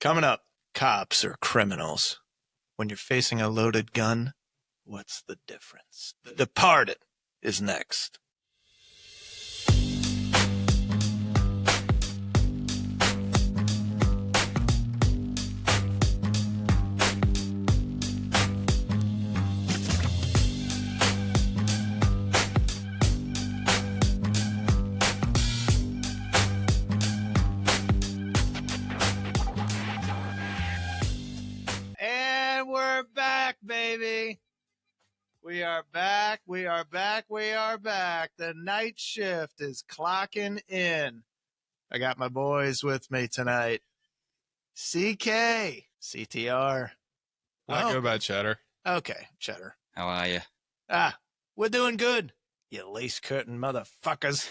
Coming up, cops or criminals. When you're facing a loaded gun, what's the difference? The Departed is next. And we're back, baby. We are back. We are back. We are back. The night shift is clocking in. I got my boys with me tonight. CK, CTR. Not go about Cheddar. Okay, Cheddar. How are you? We're doing good, you lace curtain motherfuckers.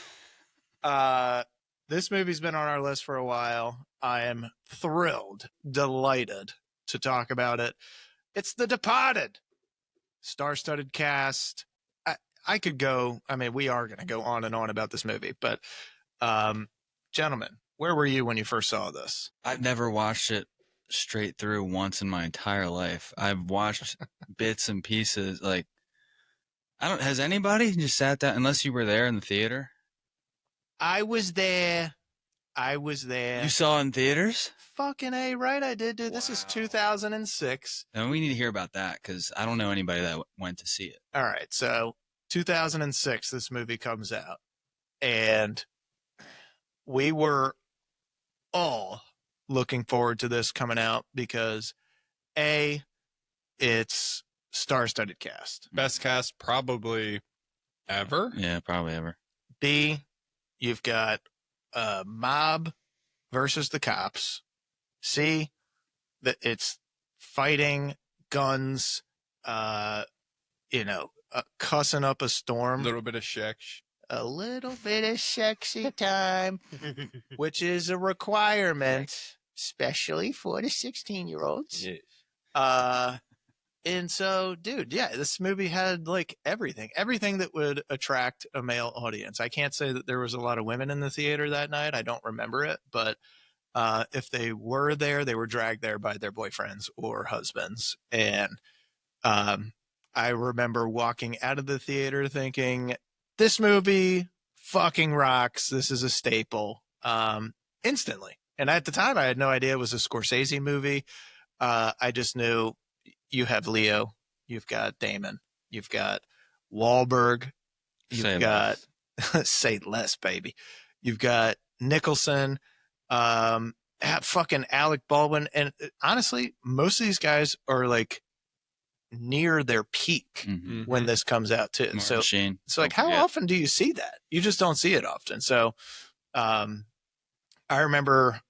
This movie's been on our list for a while. I am thrilled, delighted to talk about it. It's The Departed. Star-studded cast. I could go, we are going to go on and on about this movie, but gentlemen, where were you when you first saw this? I've never watched it straight through once in my entire life. I've watched bits and pieces. Like, has anybody just sat down, unless you were there in the theater? I was there. You saw it in theaters? Fucking A, right? I did, dude. Wow. This is 2006. And we need to hear about that because I don't know anybody that went to see it. All right. So 2006, this movie comes out. And we were all looking forward to this coming out because A, it's star-studded cast. Best cast probably ever. Yeah, probably ever. B, you've got mob versus the cops. C, that it's fighting, guns, cussing up a storm. A little bit of sex. A little bit of sexy time, which is a requirement, especially for the 16-year-olds. Yes. And so, dude, yeah, this movie had like everything that would attract a male audience. I can't say that there was a lot of women in the theater that night. I don't remember it, but if they were there, they were dragged there by their boyfriends or husbands. And I remember walking out of the theater thinking, this movie fucking rocks. This is a staple instantly. And at the time, I had no idea it was a Scorsese movie. I just knew you have Leo, you've got Damon, you've got Wahlberg, you've got say less, baby. You've got Nicholson, fucking Alec Baldwin, and honestly, most of these guys are like near their peak when this comes out too. Martin Sheen. So like, how often do you see that? You just don't see it often. So, I remember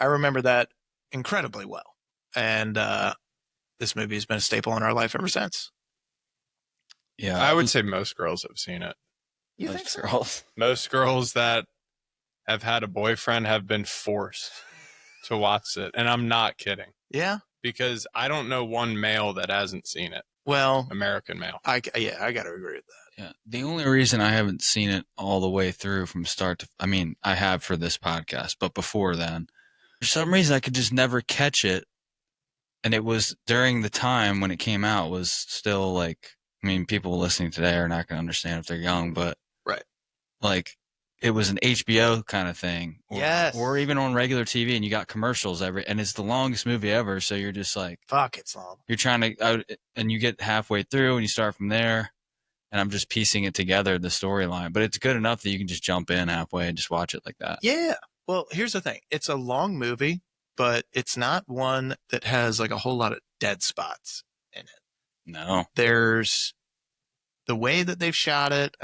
that incredibly well, and this movie has been a staple in our life ever since. Yeah, I would say most girls have seen it. You think so? girls. Most girls that have had a boyfriend have been forced to watch it. And I'm not kidding. Yeah. Because I don't know one male that hasn't seen it. Well, American male. I got to agree with that. Yeah. The only reason I haven't seen it all the way through from start to, I have for this podcast, but before then, for some reason I could just never catch it. And it was during the time when it came out was still like, people listening today are not going to understand if they're young, but right. Like it was an HBO kind of thing. Yes. Or even on regular TV and you got commercials and it's the longest movie ever. So you're just like, fuck, it's long. You're trying to, and you get halfway through and you start from there and I'm just piecing it together, the storyline, but it's good enough that you can just jump in halfway and just watch it like that. Yeah. Well, here's the thing. It's a long movie, but it's not one that has like a whole lot of dead spots in it. No. There's the way that they've shot it.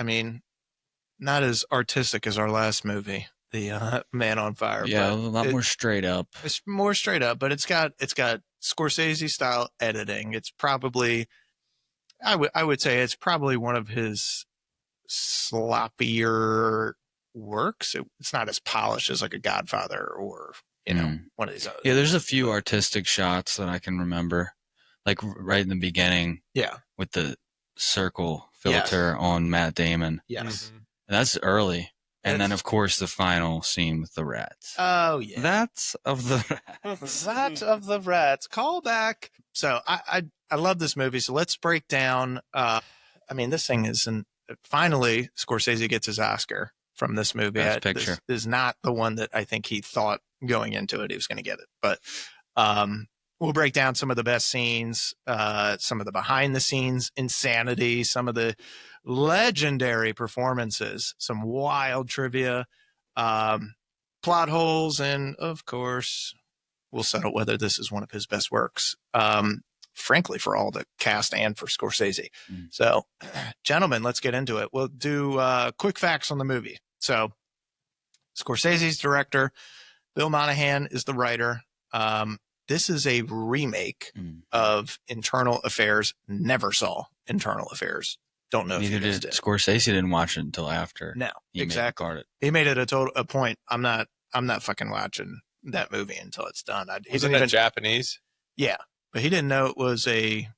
Not as artistic as our last movie, the Man on Fire. Yeah, a lot more straight up. It's more straight up, but it's got Scorsese style editing. It's probably, I would say it's probably one of his sloppier works. It's not as polished as like a Godfather or one of these others. Yeah, there's a few artistic shots that I can remember, like right in the beginning. Yeah, with the circle filter on Matt Damon. Yes, and that's early. And then, of course, the final scene with the rats. Oh, yeah. That's of the rats. That of the rats. Call back. So I love this movie. So let's break down. I mean, this thing is finally Scorsese gets his Oscar from this movie. Best Picture. This is not the one that I think he thought going into it he was going to get it. But we'll break down some of the best scenes, some of the behind the scenes insanity, some of the legendary performances, some wild trivia, plot holes, and of course, we'll settle whether this is one of his best works. Frankly, for all the cast and for Scorsese. So, gentlemen, let's get into it. We'll do quick facts on the movie. So, Scorsese's director, Bill Monahan is the writer. This is a remake of Internal Affairs. Never saw Internal Affairs. Don't know Neither if you guys did did. Scorsese. Didn't watch it until after. No, he exactly. made it. He made it a point. I'm not fucking watching that movie until it's done. Wasn't it Japanese? Yeah, but he didn't know it was a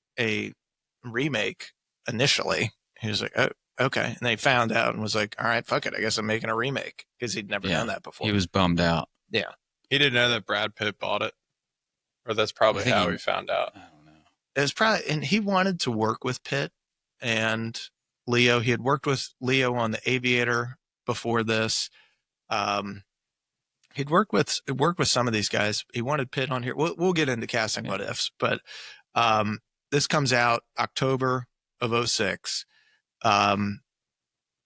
remake initially. He was like, oh, okay. And they found out and was like, all right, fuck it. I guess I'm making a remake because he'd never done that before. He was bummed out. Yeah. He didn't know that Brad Pitt bought it. Or that's probably how he found out. I don't know. It was probably, and he wanted to work with Pitt and Leo. He had worked with Leo on The Aviator before this. He'd worked with some of these guys. He wanted Pitt on here. We'll get into casting what ifs, but this comes out October of 2006.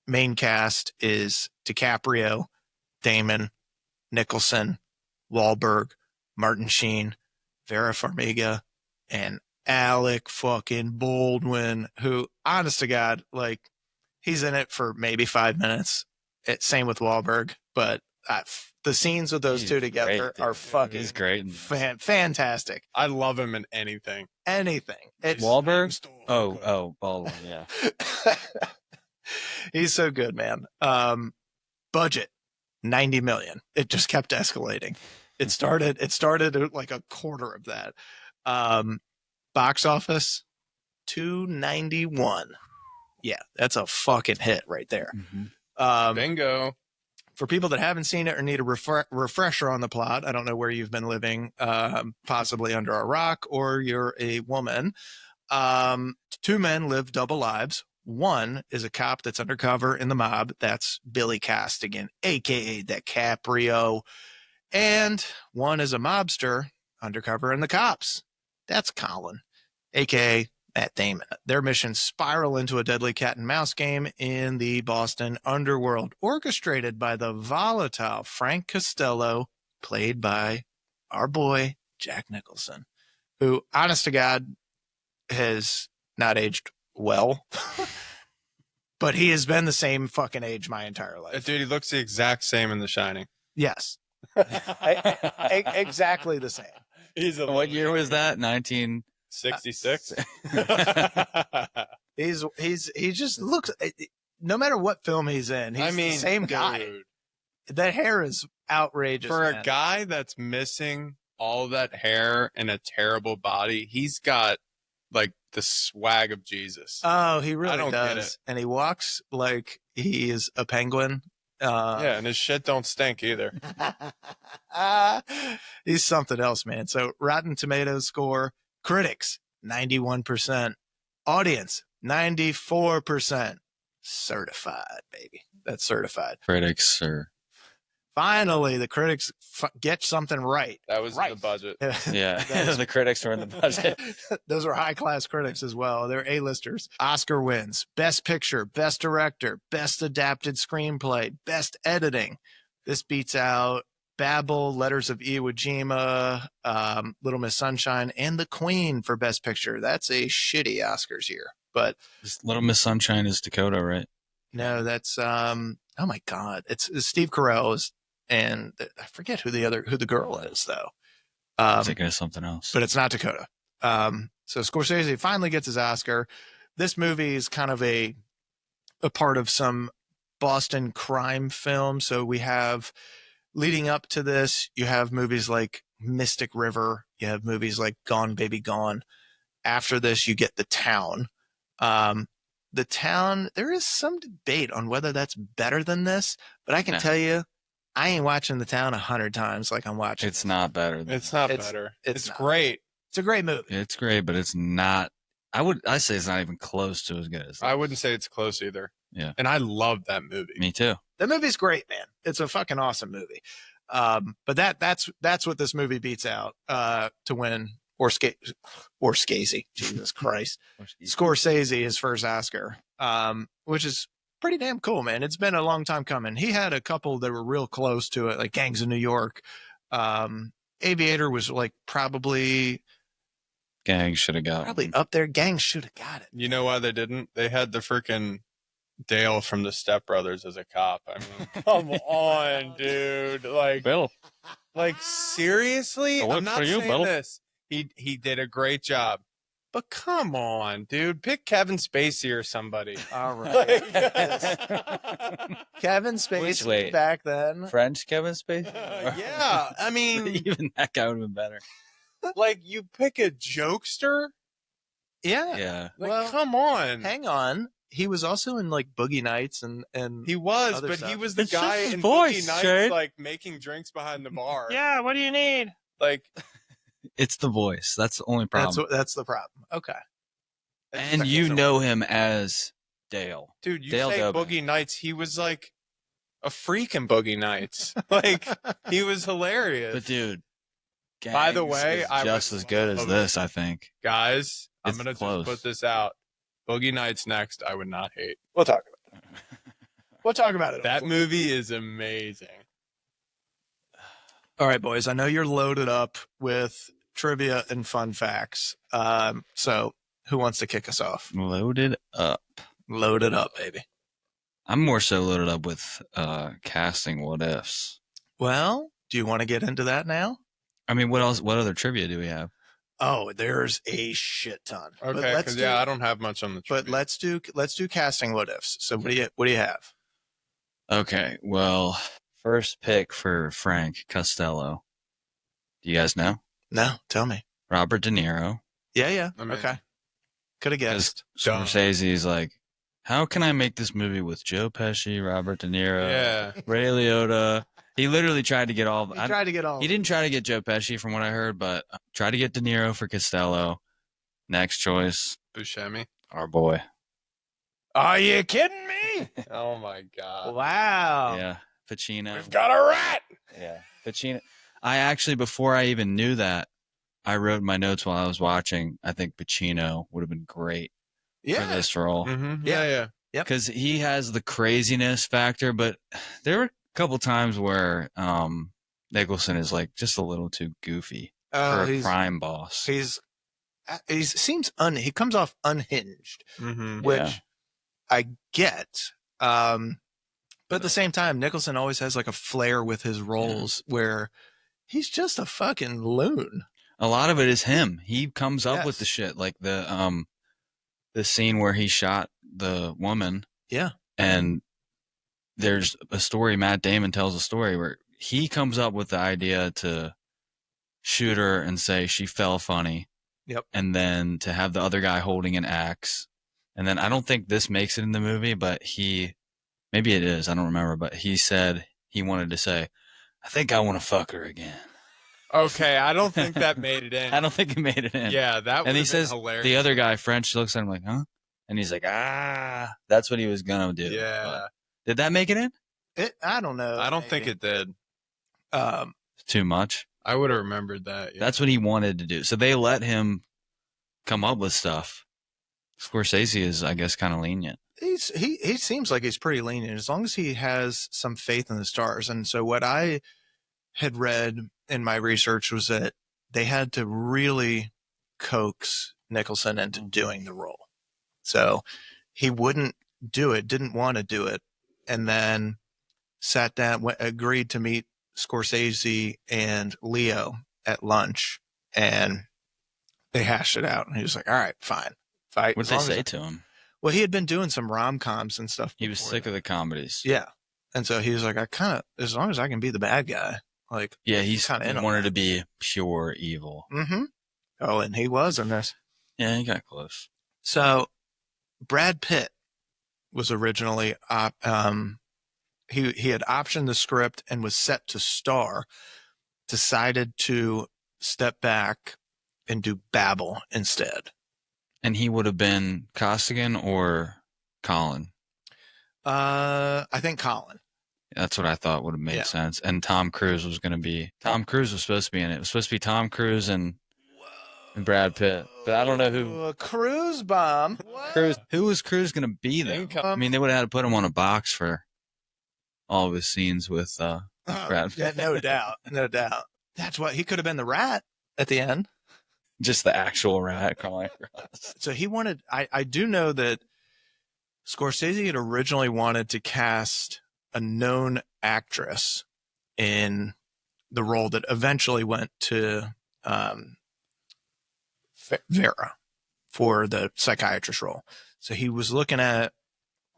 Main cast is DiCaprio, Damon, Nicholson, Wahlberg, Martin Sheen, Vera Farmiga, and Alec fucking Baldwin, who, honest to God, like, he's in it for maybe 5 minutes. Same with Wahlberg, but the scenes with those two together are fucking He's great. Fantastic. I love him in anything. It's Wahlberg? Oh, Baldwin, yeah. He's so good, man. Budget, $90 million. It just kept escalating. It started at like a quarter of that. Box office, $291. Yeah, that's a fucking hit right there. Bingo. For people that haven't seen it or need a refresher on the plot, I don't know where you've been living, possibly under a rock, or you're a woman. Two men live double lives. One is a cop that's undercover in the mob. That's Billy Costigan, a.k.a. DiCaprio. And one is a mobster undercover in the cops. That's Colin, a.k.a. Matt Damon. Their missions spiral into a deadly cat and mouse game in the Boston underworld, orchestrated by the volatile Frank Costello, played by our boy, Jack Nicholson, who, honest to God, has not aged well. But he has been the same fucking age my entire life. Dude, he looks the exact same in The Shining. Yes. Exactly the same. What year was that? 1966. He just looks, no matter what film he's in, he's the same guy. Dude, that hair is outrageous. for man. a guy that's missing all that hair and a terrible body, he's got like the swag of Jesus. Oh, he really don't get does. it. And he walks like he is a penguin. Yeah, and his shit don't stink either. He's something else, man. So Rotten Tomatoes score, critics, 91%. Audience, 94%. Certified, baby. That's certified. Critics are... Finally, the critics get something right. That was in the budget. Yeah, the critics were in the budget. Those are high-class critics as well. They're A-listers. Oscar wins. Best Picture, Best Director, Best Adapted Screenplay, Best Editing. This beats out Babel, Letters of Iwo Jima, Little Miss Sunshine, and The Queen for Best Picture. That's a shitty Oscars year. But Little Miss Sunshine is Dakota, right? no, that's oh my God. It's Steve Carell and I forget who the girl is though. I'm thinking of something else. But it's not Dakota. So Scorsese finally gets his Oscar. This movie is kind of a part of some Boston crime film. So we have, leading up to this, you have movies like Mystic River. You have movies like Gone Baby Gone. After this, you get The Town. The Town, there is some debate on whether that's better than this, but I can No. tell you, I ain't watching The Town 100 times like I'm watching. It's not better. It's not It's- better. it's It's not. great. It's a great movie. It's great, but it's not. I say it's not even close to as good as. I wouldn't say it's close either. Yeah. And I love that movie. Me too. The movie's great, man. It's a fucking awesome movie. But that's what this movie beats out to win or Scorsese. Jesus Christ. Scorsese, his first Oscar, which is pretty damn cool, man. It's been a long time coming. He had a couple that were real close to it, like Gangs of New York. Aviator was like probably Gang should have got up there. Gangs should have got it. You know why they didn't? They had the freaking Dale from the Step Brothers as a cop. I mean, come on, dude. Bill. Like seriously? It works I'm not for you, saying Bill. this. He did a great job. But come on, dude. Pick Kevin Spacey or somebody. All right. Kevin Which Spacey way? back then. French Kevin Spacey. Yeah, I mean, Even that guy would have been better. like you pick a jokester. Yeah. Yeah. Like, Well, come on. Hang on. He was also in like Boogie Nights and He was, other but stuff. he was the It's guy just his in voice, Boogie Nights, Shane. like making drinks behind the bar. yeah. What do you need? Like, It's the voice. That's the only problem. That's the problem. Okay. And you know him as Dale. dude, you Dale say Dobin. Boogie Nights, he was like a freak in Boogie Nights. Like, he was hilarious. But dude, By the Gangs way, is I just would as good as love- this, I think. Guys, I'm It's gonna close. just put this out. Boogie Nights next. I would not hate. We'll talk about it. We'll talk about it. That movie is amazing. All right, boys. I know you're loaded up with trivia and fun facts. So who wants to kick us off? Loaded up. Load it up, baby. I'm more so loaded up with casting what ifs. Well, do you want to get into that now? I mean, what else? What other trivia do we have? Oh, there's a shit ton. But Okay, let's because do, I don't have much on the. But trivia. let's do casting what ifs. So what do you have? Okay, well, first pick for Frank Costello. Do you guys know? No, tell me. Robert De Niro. Yeah. I mean, Okay. Could have guessed. Dumb. Scorsese's like, how can I make this movie with Joe Pesci, Robert De Niro, Yeah. Ray Liotta? He literally tried to get all. He tried to get all. He didn't try to get Joe Pesci, from what I heard, but tried to get De Niro for Costello. Next choice, Buscemi. our boy. Are you kidding me? Oh my god. Wow. Yeah, Pacino. We've got a rat. Yeah, Pacino. I actually, before I even knew that, I wrote in my notes while I was watching. I think Pacino would have been great for Yeah. this role Mm-hmm. Yeah. Yeah. because he has the craziness factor. But there were a couple times where Nicholson is like just a little too goofy for a crime boss. He seems he comes off unhinged, Mm-hmm. which Yeah. I get. But at the same time, Nicholson always has like a flair with his roles where he's just a fucking loon. A lot of it is him. He comes up with Yes. the shit, like the scene where he shot the woman. Yeah. And there's a story. Matt Damon tells a story where he comes up with the idea to shoot her and say she fell funny. Yep. And then to have the other guy holding an axe. And then I don't think this makes it in the movie, but maybe it is. I don't remember. But he said he wanted to say, I think I want to fuck her again. Okay, I don't think that made it in. I don't think he made it in. Yeah, that. And he would've been says, hilarious. the other guy, French, looks at him like, huh? And he's like, that's what he was going to do. Yeah, But did that make it in? I don't know. I don't think maybe. it did. Too much. I would have remembered that. Yeah. That's what he wanted to do. So they let him come up with stuff. Scorsese is, I guess, kind of lenient. he seems like he's pretty lenient as long as he has some faith in the stars. And so what I had read in my research was that they had to really coax Nicholson into doing the role. So he wouldn't do it, didn't want to do it, and then sat down, agreed to meet Scorsese and Leo at lunch, and they hashed it out. And he was like, all right, fine. What did they say to him? Well, he had been doing some rom-coms and stuff. He was before sick that. of the comedies. Yeah. And so he was like, as long as I can be the bad guy, like, Yeah, he's kinda in on wanted that. to be pure evil. mm-hmm. Oh, and he was in this. Yeah, he got close. So Brad Pitt was originally he had optioned the script and was set to star, decided to step back and do Babel instead. And he would have been Costigan or Colin. I think Colin. That's what I thought would have made sense. And Tom Cruise was supposed to be in it. It was supposed to be Tom Cruise and Brad Pitt. But I don't know who. Cruise bomb. Cruise. Who was Cruise going to be though? I mean, they would have had to put him on a box for all of his scenes with Brad Pitt. Yeah, no doubt. No doubt. That's what he could have been, the rat at the end. Just the actual rat calling. So he wanted, I do know that Scorsese had originally wanted to cast a known actress in the role that eventually went to Vera for the psychiatrist role. So he was looking at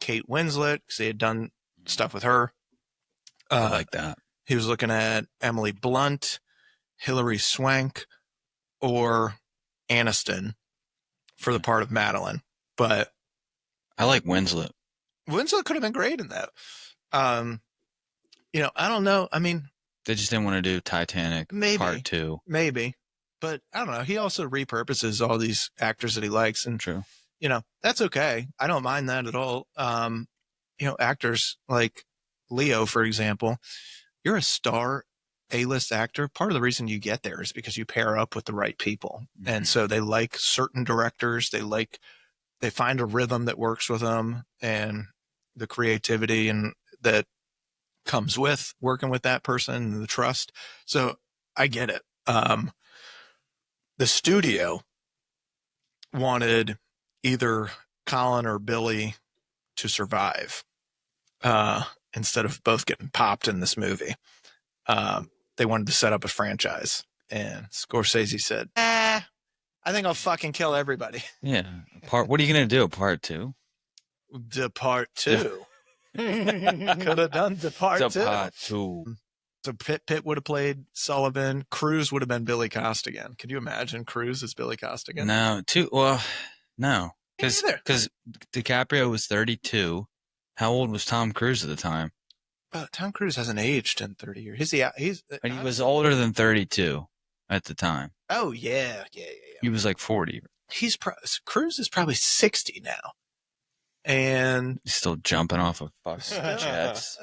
Kate Winslet because he had done stuff with her. I like that. He was looking at Emily Blunt, Hilary Swank, or Aniston for the part of Madeline. But I like Winslet. Winslet could have been great in that. I don't know. I mean, they just didn't want to do Titanic Part 2. Maybe. But I don't know. He also repurposes all these actors that he likes. And, true. That's okay. I don't mind that at all. Actors like Leo, for example, you're a star A-list actor. Part of the reason you get there is because you pair up with the right people. Mm-hmm. And so they like certain directors. They find a rhythm that works with them and the creativity and that comes with working with that person and the trust. So I get it. The studio wanted either Colin or Billy to survive instead of both getting popped in this movie. They wanted to set up a franchise. And Scorsese said, I think I'll fucking kill everybody. Yeah. What are you going to do? Part 2? Part 2. Could have done Part 2. So Pitt would have played Sullivan. Cruise would have been Billy Costigan. Could you imagine Cruise as Billy Costigan? No. No. Because DiCaprio was 32. How old was Tom Cruise at the time? Tom Cruise hasn't aged in 30 years. He was older than 32 at the time. Oh, yeah. He was like 40. Cruise is probably 60 now. And he's still jumping off of fucking jets.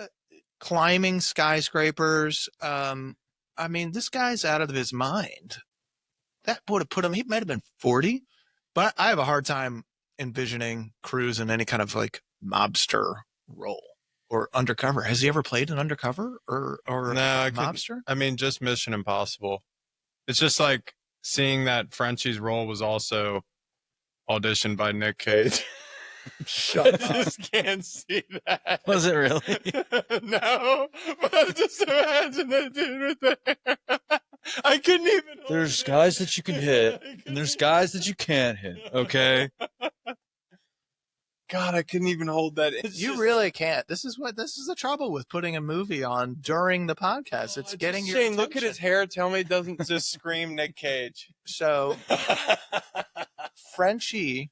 Climbing skyscrapers. This guy's out of his mind. That would have put him, he might have been 40. But I have a hard time envisioning Cruise in any kind of like mobster role or undercover. Has he ever played an undercover or no, mobster? Just Mission Impossible. It's just like seeing that Frenchie's role was also auditioned by Nick Cage. Shut up. I just can't see that. Was it really? No, but just imagine that dude with there. I couldn't even. There's guys that you can hit, and there's guys that you can't hit. Okay. God, I couldn't even hold that. Really can't. This is the trouble with putting a movie on during the podcast. It's getting your attention. Look at his hair. Tell me it doesn't just scream Nick Cage. So, Frenchie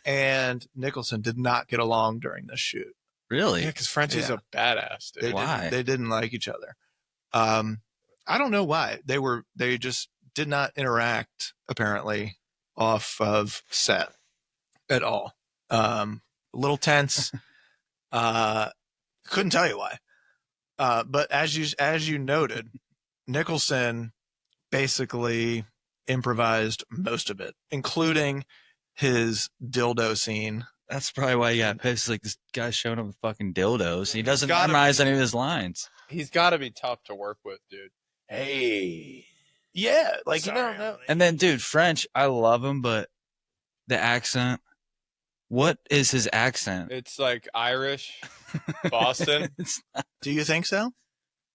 and Nicholson did not get along during this shoot. Really? Yeah, because Frenchie's a badass, dude. Why? They didn't like each other. I don't know why. They just did not interact, apparently, off of set at all. A little tense. Couldn't tell you why. But as you noted, Nicholson basically improvised most of it, including his dildo scene. That's probably why he got pissed. Like, this guy's showing up with fucking dildos. He doesn't memorize any of his lines. He's got to be tough to work with, dude. Hey. Yeah. Like, you don't know. And then, dude, French, I love him, but the accent. What is his accent? It's like Irish, Boston. Do you think so?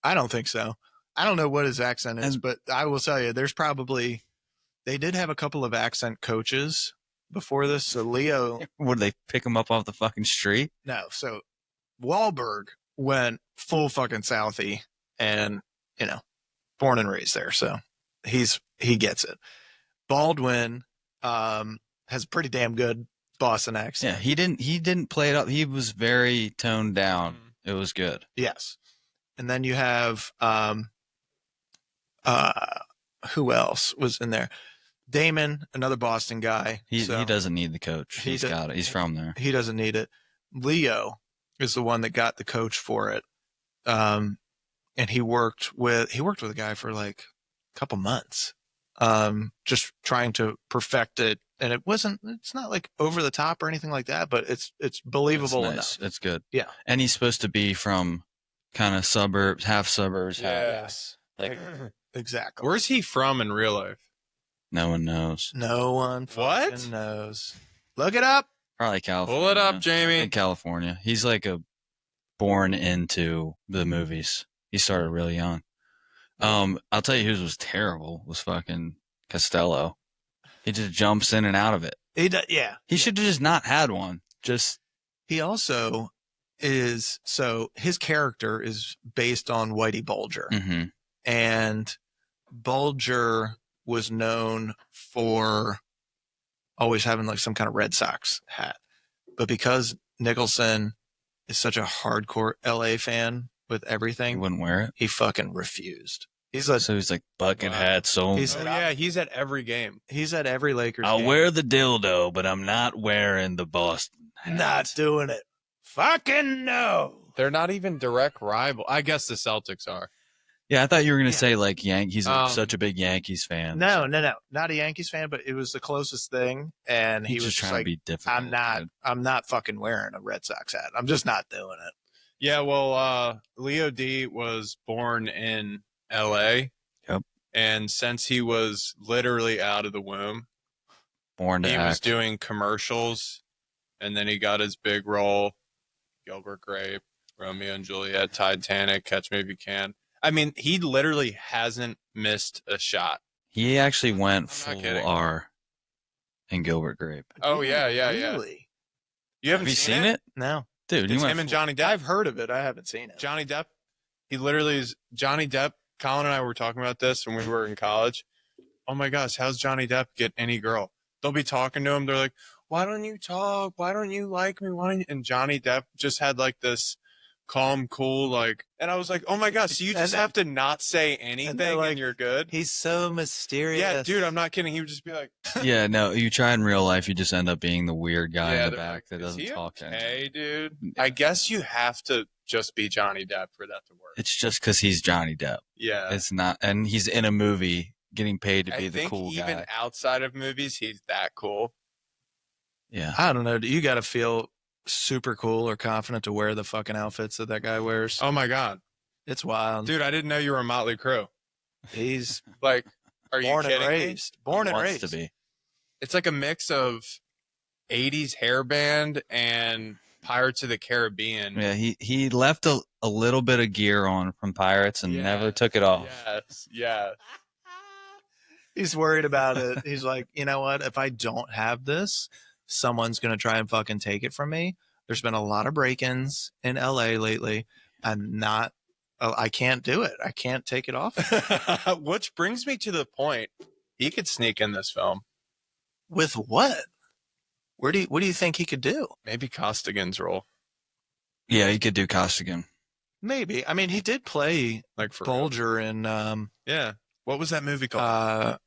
I don't think so. I don't know what his accent is, but I will tell you, they did have a couple of accent coaches before this. So Leo. Would they pick him up off the fucking street? No. So Wahlberg went full fucking Southie and, born and raised there. So he gets it. Baldwin has pretty damn good Boston Yeah, accent. he didn't play it up. He was very toned down. It was good. Yes. And then you have who else was in there? Damon, another Boston guy. He doesn't need the coach. He's got it. He's from there. He doesn't need it. Leo is the one that got the coach for it. And he worked with a guy for like a couple months. Just trying to perfect it. And it's not like over the top or anything like that, but it's believable Nice. enough. It's good. Yeah. And he's supposed to be from kind of suburbs, half suburbs. Yes. Like, exactly. Where's he from in real life? no one knows. No one What? fucking knows. Look it up. Probably California. Pull it up, Jamie. In California. He's like born into the movies. He started really young. I'll tell you who was terrible was fucking Costello. He just jumps in and out of it. He should have just not had one. He also is, so his character is based on Whitey Bulger. Mm-hmm. And Bulger was known for always having like some kind of Red Sox hat. But because Nicholson is such a hardcore LA fan with everything, He wouldn't wear it. he fucking refused. So he's like bucket Wow. hat. So He's- Oh, yeah, he's at every game. he's at every Lakers I'll game. wear the dildo, but I'm not wearing the Boston hat. Not doing it. Fucking no. They're not even direct rival. I guess the Celtics are. Yeah, I thought you were gonna Yeah. say like he's Um, such a big Yankees fan. No. Not a Yankees fan, but it was the closest thing. And he He's was just just trying like, to be difficult. I'm not fucking wearing a Red Sox hat. I'm just not doing it. Yeah, well, Leo D was born in L.A. Yep. And since he was literally out of the womb, Born to he act. was doing commercials, and then he got his big role, Gilbert Grape, Romeo and Juliet, Titanic, Catch Me If You Can. I mean, he literally hasn't missed a shot. He actually went not full kidding. R in Gilbert Grape. Oh, yeah. Really? You haven't Have you seen it? No. Dude, you It's went him and full- Johnny Depp. I've heard of it. I haven't seen it. Johnny Depp. He literally is Johnny Depp. Colin and I were talking about this when we were in college. Oh my gosh, how's Johnny Depp get any girl? They'll be talking to him. They're like, why don't you talk? Why don't you like me? Why don't you? And Johnny Depp just had like this calm, cool, like, and I was like, oh my gosh, so you just have to not say anything and, like, you're good? He's so mysterious. Yeah, dude, I'm not kidding. He would just be like, Yeah, no, you try in real life, you just end up being the weird guy in the they're back like, that "Is doesn't he talk to anyone. Hey, dude. I guess you have to just be Johnny Depp for that to work. It's just because he's Johnny Depp. Yeah. It's not, and he's in a movie getting paid to be I the think cool even guy. outside of movies, he's that cool. Yeah. I don't know. You got to feel super cool or confident to wear the fucking outfits that guy wears. Oh my God. It's wild. Dude, I didn't know you were a Motley Crue. He's Like, are you born and kidding me? raised. Born and Wants raised. to be. It's like a mix of 80s hair band and Pirates of the Caribbean. Yeah, he left a little bit of gear on from Pirates and Yeah. never took it off. Yes, yes. He's worried about it. He's like, you know what? If I don't have this, someone's going to try and fucking take it from me. There's been a lot of break-ins in LA lately. I can't do it. I can't take it off. Which brings me to the point. He could sneak in this film. With what? What do you think he could do? Maybe Costigan's role. Yeah, he could do Costigan. Maybe. I mean, he did play Like for real. Bulger in Yeah. What was that movie called?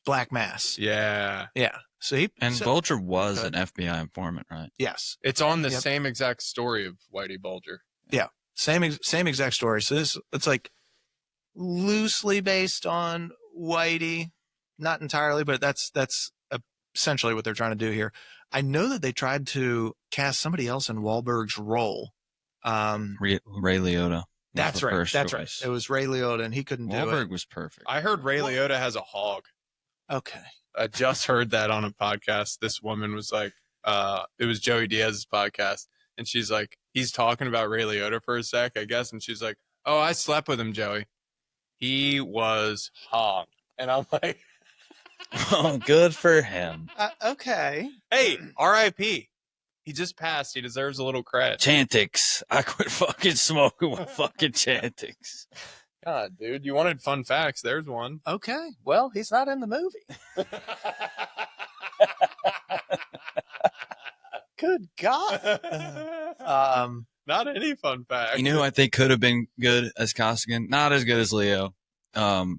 Black Mass. Yeah. Yeah. So he And so- Bulger was Okay. an FBI informant, right? yes. It's on the Yep. same exact story of Whitey Bulger. Same exact story. So it's like loosely based on Whitey, not entirely, but that's essentially what they're trying to do here. I know that they tried to cast somebody else in Wahlberg's role. Ray Liotta. was That's the right. first That's choice. right. It was Ray Liotta, and he couldn't do Wahlberg it. was perfect. I heard Ray Liotta has a hog. Okay. I just heard that on a podcast. This woman was like, it was Joey Diaz's podcast. And she's like, he's talking about Ray Liotta for a sec, I guess. And she's like, oh, I slept with him, Joey. He was hog. And I'm like, Oh, good for him. Okay. hey, RIP. He just passed. He deserves a little credit. Chantix. I quit fucking smoking with fucking Chantix. God, dude, you wanted fun facts. There's one. Okay. Well, he's not in the movie. Good God. Not any fun fact. You know who I think could have been good as Costigan? Not as good as Leo.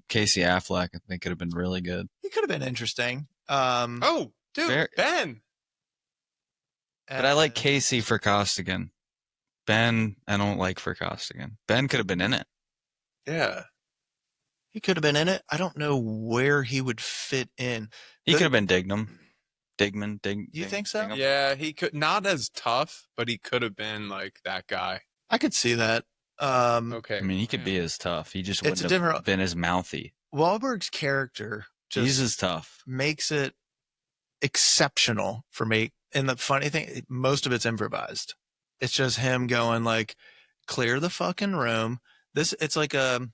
Casey Affleck, I think could have been really good. He could have been interesting. Oh, dude, Ben. But I like Casey for Costigan. Ben, I don't like for Costigan. Ben could have been in it. Yeah. He could have been in it. I don't know where he would fit in. He could have been Dignam. Digman. You think so? Dignam. Yeah, he could, not as tough, but he could have been like that guy. I could see that. Okay. I mean, he could be as tough. He just It's wouldn't have been as mouthy. Wahlberg's character He's just as tough. makes it exceptional for me. And the funny thing, most of it's improvised. It's just him going like, clear the fucking room. It's like a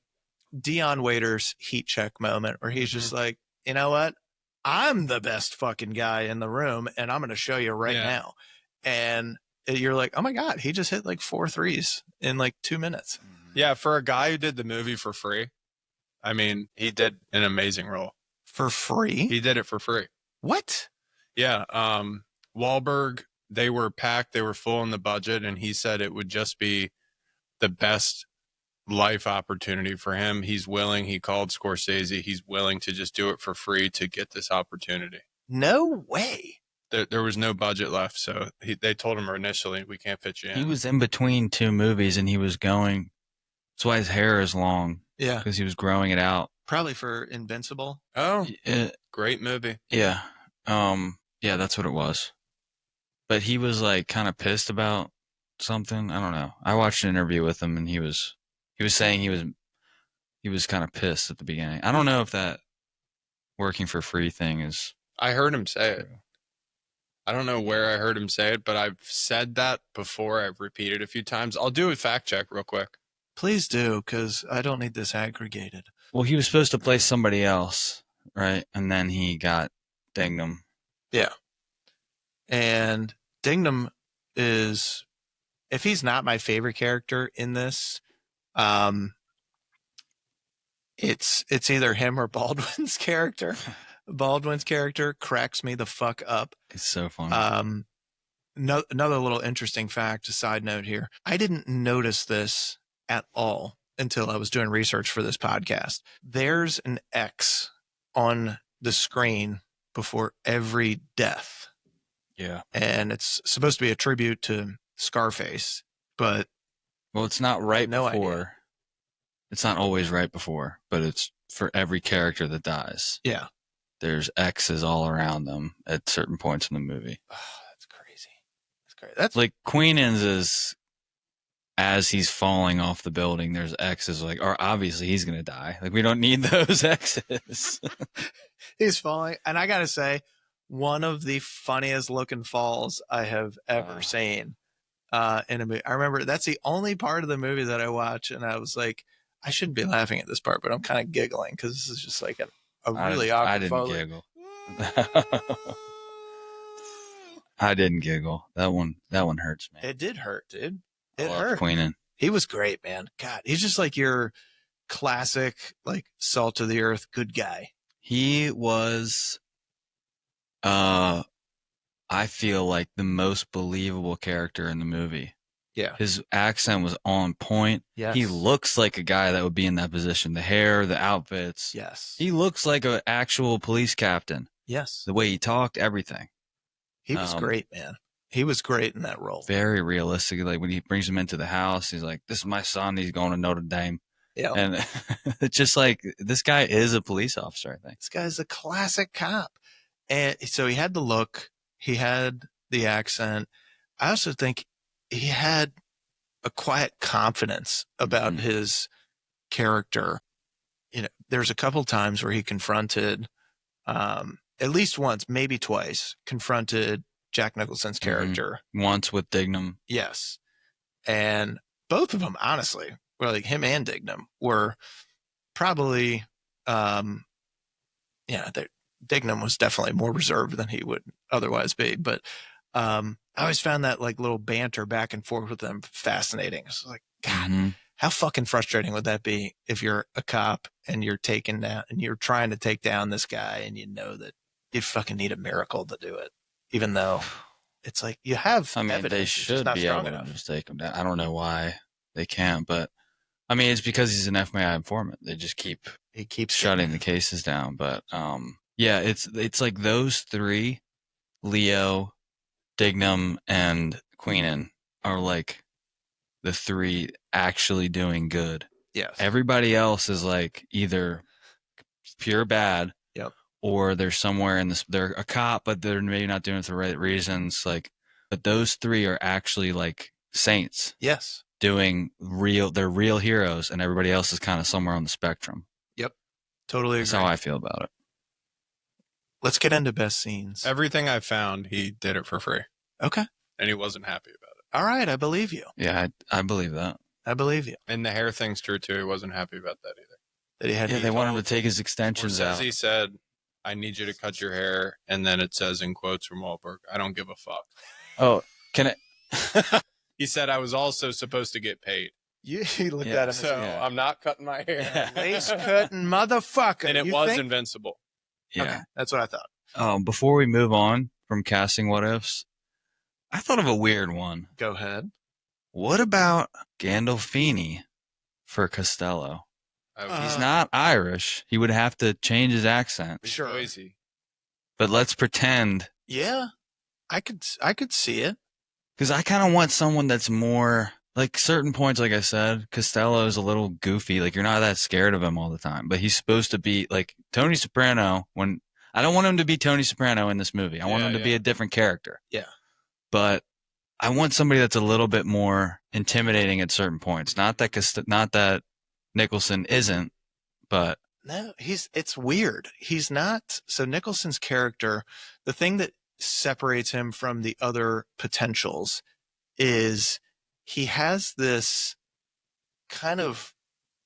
Dion Waiters heat check moment where he's just like, you know what? I'm the best fucking guy in the room and I'm going to show you right now. And you're like, oh my God, he just hit like 4 threes in like 2 minutes. Yeah, for a guy who did the movie for free, I mean, he did an amazing role. For free? He did it for free. What? Yeah. Wahlberg, they were packed, they were full in the budget, and he said it would just be the best life opportunity for him. He's willing, he called Scorsese, he's willing to just do it for free to get this opportunity. No way. There was no budget left, so they told him initially, we can't fit you in. He was in between 2 movies and he was going. That's why his hair is long. Yeah. Because he was growing it out. Probably for Invincible. Oh, great movie. Yeah. Yeah, that's what it was. But he was like kind of pissed about something. I don't know. I watched an interview with him and he was saying he was kind of pissed at the beginning. I don't know if that working for free thing is. I heard him say it. I don't know where I heard him say it, but I've said that before. I've repeated a few times. I'll do a fact check real quick. Please do, because I don't need this aggregated. Well, he was supposed to play somebody else, right? And then he got Dignam. Yeah. And Dignam is, if he's not my favorite character in this, it's either him or Baldwin's character. Baldwin's character cracks me the fuck up. It's so funny. Another little interesting fact, a side note here. I didn't notice this at all until I was doing research for this podcast. There's an X on the screen before every death. Yeah. And it's supposed to be a tribute to Scarface, but well, it's not right no before. idea. It's not always right before, but it's for every character that dies. Yeah. There's X's all around them at certain points in the movie. Oh, that's crazy. That's crazy. That's like Queenan's is as he's falling off the building, there's X's like, or obviously he's going to die. Like, we don't need those X's. He's falling. And I got to say, one of the funniest looking falls I have ever seen in a movie. I remember that's the only part of the movie that I watch. And I was like, I shouldn't be laughing at this part, but I'm kind of giggling because this is just like a really awkward I didn't fall. giggle. I didn't giggle. That one hurts, man. It did hurt, dude. It I love hurt. Queenan. He was great, man. God, he's just like your classic, like salt of the earth, good guy. He was, I feel like the most believable character in the movie. Yeah. His accent was on point. Yes. He looks like a guy that would be in that position. The hair, the outfits. Yes. He looks like an actual police captain. Yes. The way he talked, everything. He was great, man. He was great in that role. Very realistic. Like when he brings him into the house, he's like, "This is my son. He's going to Notre Dame." Yeah. And it's just like, this guy is a police officer, I think. This guy's a classic cop. And so he had the look, he had the accent. I also think he had a quiet confidence about his character. You know, there's a couple times where he confronted, at least once, maybe twice, confronted Jack Nicholson's character. Once with Dignam. Yes. And both of them, honestly, were like him and Dignam were probably, Dignam was definitely more reserved than he would otherwise be. But I always found that like little banter back and forth with them fascinating. It's like, God, how fucking frustrating would that be if you're a cop and you're taking down and you're trying to take down this guy and you know that you fucking need a miracle to do it. even though it's like you have I mean, evidence, they it's just should not be strong able to enough. just take him down. I don't know why they can't, but I mean, it's because he's an FBI informant. They just keep He keeps shutting the cases down. But yeah, it's like those three, Leo, Dignam, and Queenan, are like the three actually doing good. Yes. Everybody else is like either pure bad, Yep. or they're somewhere in this. They're a cop, but they're maybe not doing it for the right reasons. Like, but those three are actually like saints. Yes. Doing real, they're real heroes, and everybody else is kind of somewhere on the spectrum. Yep. Totally agree. That's how I feel about it. Let's get into best scenes. Everything I found, he did it for free, Okay. and he wasn't happy about it. All right. I believe you. Yeah, I believe that. I believe you. And the hair thing's true too. He wasn't happy about that either. That he had. Yeah, to they eat want all- him to take his extensions out. Scorsese said, "I need you to cut your hair," and then it says in quotes from Wahlberg, "I don't give a fuck." Oh, can I? He said, "I was also supposed to get paid, You looked Yeah, at him. so Yeah. I'm not cutting my hair." Lace cutting motherfucker. And it You was think? invincible. Yeah. Okay. That's what I thought. Before we move on from casting what ifs, I thought of a weird one. Go ahead. What about Gandolfini for Costello? He's not Irish. He would have to change his accent. Sure. Noisy. But let's pretend, Yeah. I could see it. because I kind of want someone that's more like certain points. Like I said, Costello is a little goofy. Like you're not that scared of him all the time, but he's supposed to be like Tony Soprano. When I don't want him to be Tony Soprano in this movie. I want him to be a different character. Yeah. But I want somebody that's a little bit more intimidating at certain points. Not that Nicholson isn't, but No, it's weird. He's not. So Nicholson's character, the thing that separates him from the other potentials is he has this kind of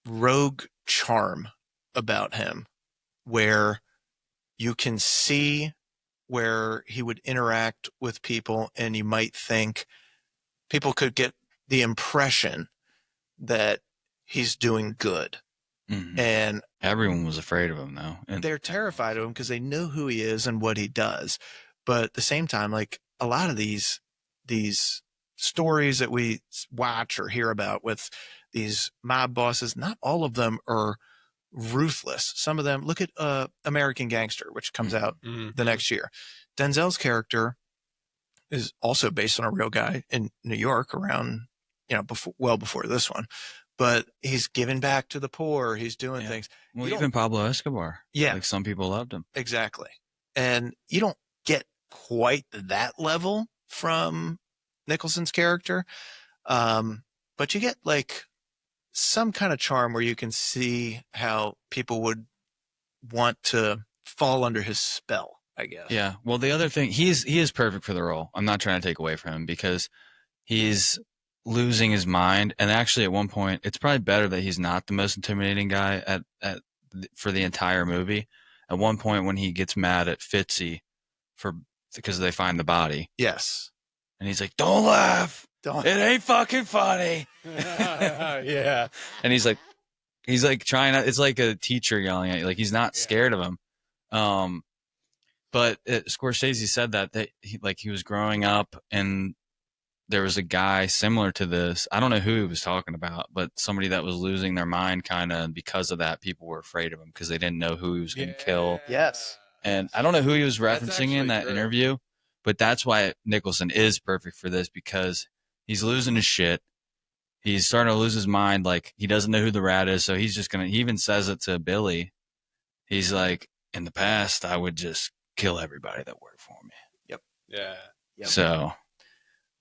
rogue charm about him where you can see where he would interact with people and you might think people could get the impression that he's doing good. And everyone was afraid of him though. And they're terrified of him because they know who he is and what he does. But at the same time, like a lot of these stories that we watch or hear about with these mob bosses, not all of them are ruthless. Some of them, look at American Gangster, which comes out the next year. Denzel's character is also based on a real guy in New York around, before this one. But he's giving back to the poor. He's doing things. Well, even Pablo Escobar. Yeah. Like some people loved him. Exactly. And you don't get quite that level from Nicholson's character. But you get like some kind of charm where you can see how people would want to fall under his spell, I guess. Yeah. Well, the other thing, he is perfect for the role. I'm not trying to take away from him because he's losing his mind. And actually at one point, it's probably better that he's not the most intimidating guy for the entire movie. At one point when he gets mad at Fitzy because they find the body. Yes. And he's like, "Don't laugh. Don't. It ain't fucking funny." Yeah. And he's like trying to, it's like a teacher yelling at you. Like he's not scared of him. But Scorsese said that he was growing up and there was a guy similar to this. I don't know who he was talking about, but somebody that was losing their mind kind of because of that. People were afraid of him because they didn't know who he was going to kill. Yes. And I don't know who he was referencing in that true. interview, but that's why Nicholson is perfect for this because he's losing his shit. He's starting to lose his mind. Like he doesn't know who the rat is. So he's just he even says it to Billy. He's like, "In the past, I would just kill everybody that worked for me." Yep. Yeah. Yep. So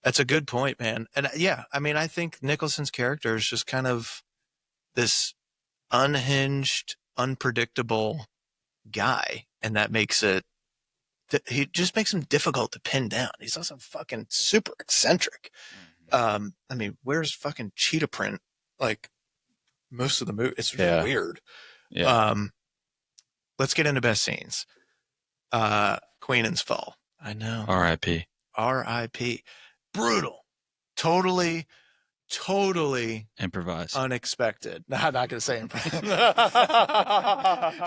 that's a good point, man. And yeah, I mean, I think Nicholson's character is just kind of this unhinged, unpredictable guy. And that makes he just makes him difficult to pin down. He's also fucking super eccentric. I mean, where's fucking cheetah print? Like most of the movie, it's really weird. yeah. Let's get into best scenes. Queenan's fall. I know. R.I.P. R.I.P. Brutal. Totally totally Improvise. unexpected. No, I'm not going to say impressive.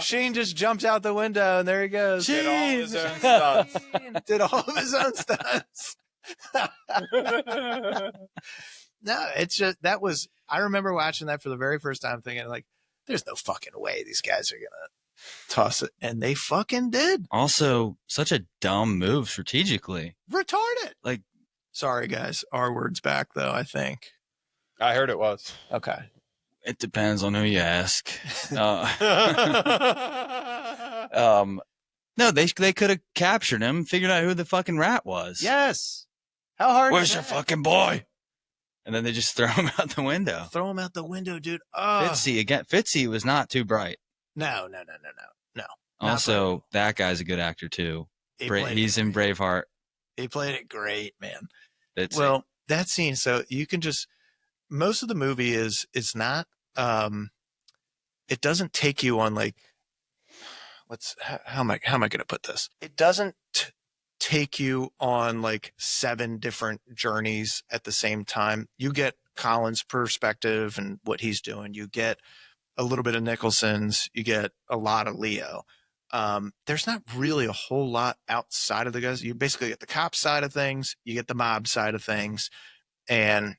Sheen just jumps out the window and there he goes. Did all his own stunts. Did all of his own stunts. No, it's just I remember watching that for the very first time thinking like, there's no fucking way these guys are going to toss it. And they fucking did. Also, such a dumb move strategically. Retarded. Like, sorry guys. R word's back though, I think. I heard it was. Okay. it depends on who you ask. No, they could have captured him, figured out who the fucking rat was. Yes. How hard Where's is your that? fucking boy? And then they just throw him out the window. Throw him out the window, dude. Oh. Fitzy was not too bright. No. Also, that guy's a good actor too. He's in Braveheart. He played it great, man. Fitzy. That scene, so you can just, most of the movie is not, it doesn't take you on like, how am I going to put this? It doesn't take you on like 7 different journeys at the same time. You get Colin's perspective and what he's doing. You get a little bit of Nicholson's. You get a lot of Leo. There's not really a whole lot outside of the guys. You basically get the cop side of things. You get the mob side of things. And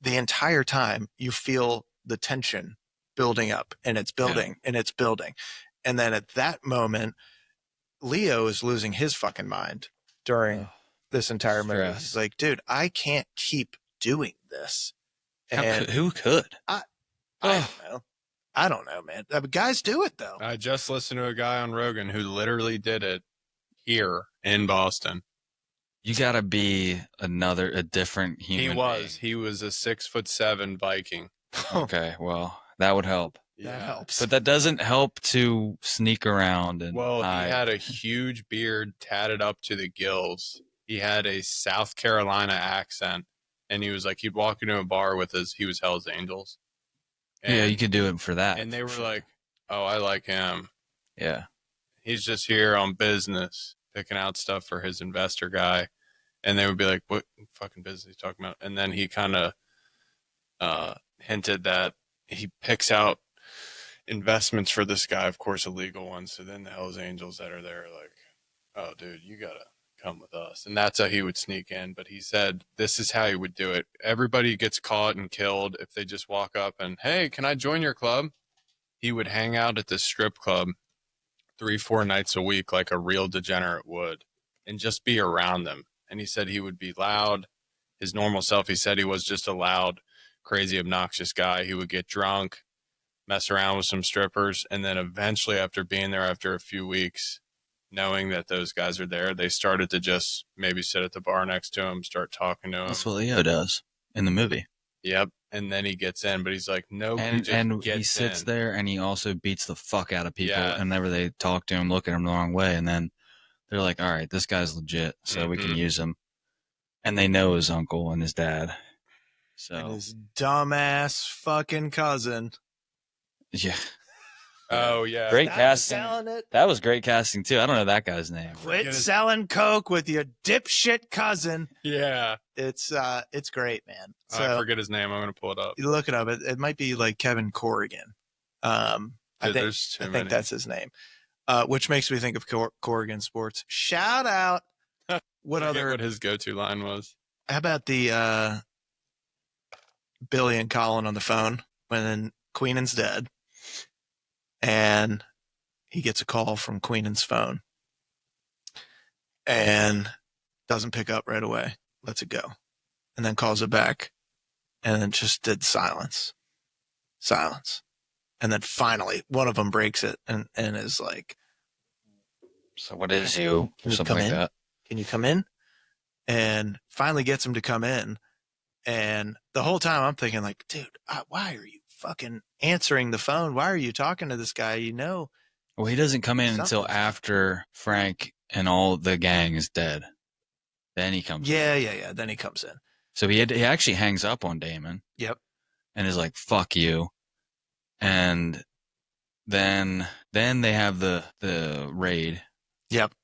the entire time you feel the tension building up and it's building and it's building. And then at that moment, Leo is losing his fucking mind during this entire movie. He's like, dude, I can't keep doing this. And who could? I don't know, man. Guys do it though. I just listened to a guy on Rogan who literally did it here in Boston. You gotta be a different human. He was a 6'7" Viking. Okay, well, that would help. That helps. But that doesn't help to sneak around and hide. He had a huge beard tatted up to the gills. He had a South Carolina accent, and he was like, he'd walk into a bar with he was Hell's Angels. And, you could do it for that. And they were like, oh, I like him. Yeah. He's just here on business, picking out stuff for his investor guy. And they would be like, what fucking business are you talking about? And then he kind of hinted that he picks out investments for this guy, of course, illegal ones. So then the Hells Angels that are there are like, oh, dude, you got to come with us. And that's how he would sneak in. But he said this is how he would do it. Everybody gets caught and killed if they just walk up and, hey, can I join your club? He would hang out at this strip club 3-4 nights a week like a real degenerate would and just be around them. And he said he would be loud. His normal self, he said he was just a loud, crazy, obnoxious guy. He would get drunk, mess around with some strippers, and then eventually after being there after a few weeks, knowing that those guys are there, they started to just maybe sit at the bar next to him, start talking to him. That's what Leo does in the movie. Yep. And then he gets in, but he's like, no. And he sits there and he also beats the fuck out of people. And whenever they talk to him, look at him the wrong way. And then they're like, all right, this guy's legit, so we can use him. And they know his uncle and his dad. So. And his dumbass fucking cousin. Yeah. Oh, yeah. Great casting. That was great casting, too. I don't know that guy's name. Quit selling coke with your dipshit cousin. Yeah. It's great, man. So, I forget his name. I'm going to pull it up. You look it up. It might be like Kevin Corrigan. I think that's his name. Which makes me think of Corrigan Sports. Shout out. What his go-to line was? How about the Billy and Colin on the phone when Queenan's dead, and he gets a call from Queenan's phone, and doesn't pick up right away. Lets it go, and then calls it back, and then just did silence, and then finally one of them breaks it and is like, "So what is you?" Or something like that. Can you come in? And finally gets him to come in. And the whole time I'm thinking like, dude, why are you fucking answering the phone? Why are you talking to this guy? You know. Well, he doesn't come in until after Frank and all the gang is dead. Then he comes in. Yeah. Then he comes in. So he actually hangs up on Damon. Yep. And is like, fuck you. And then they have the raid. Yep.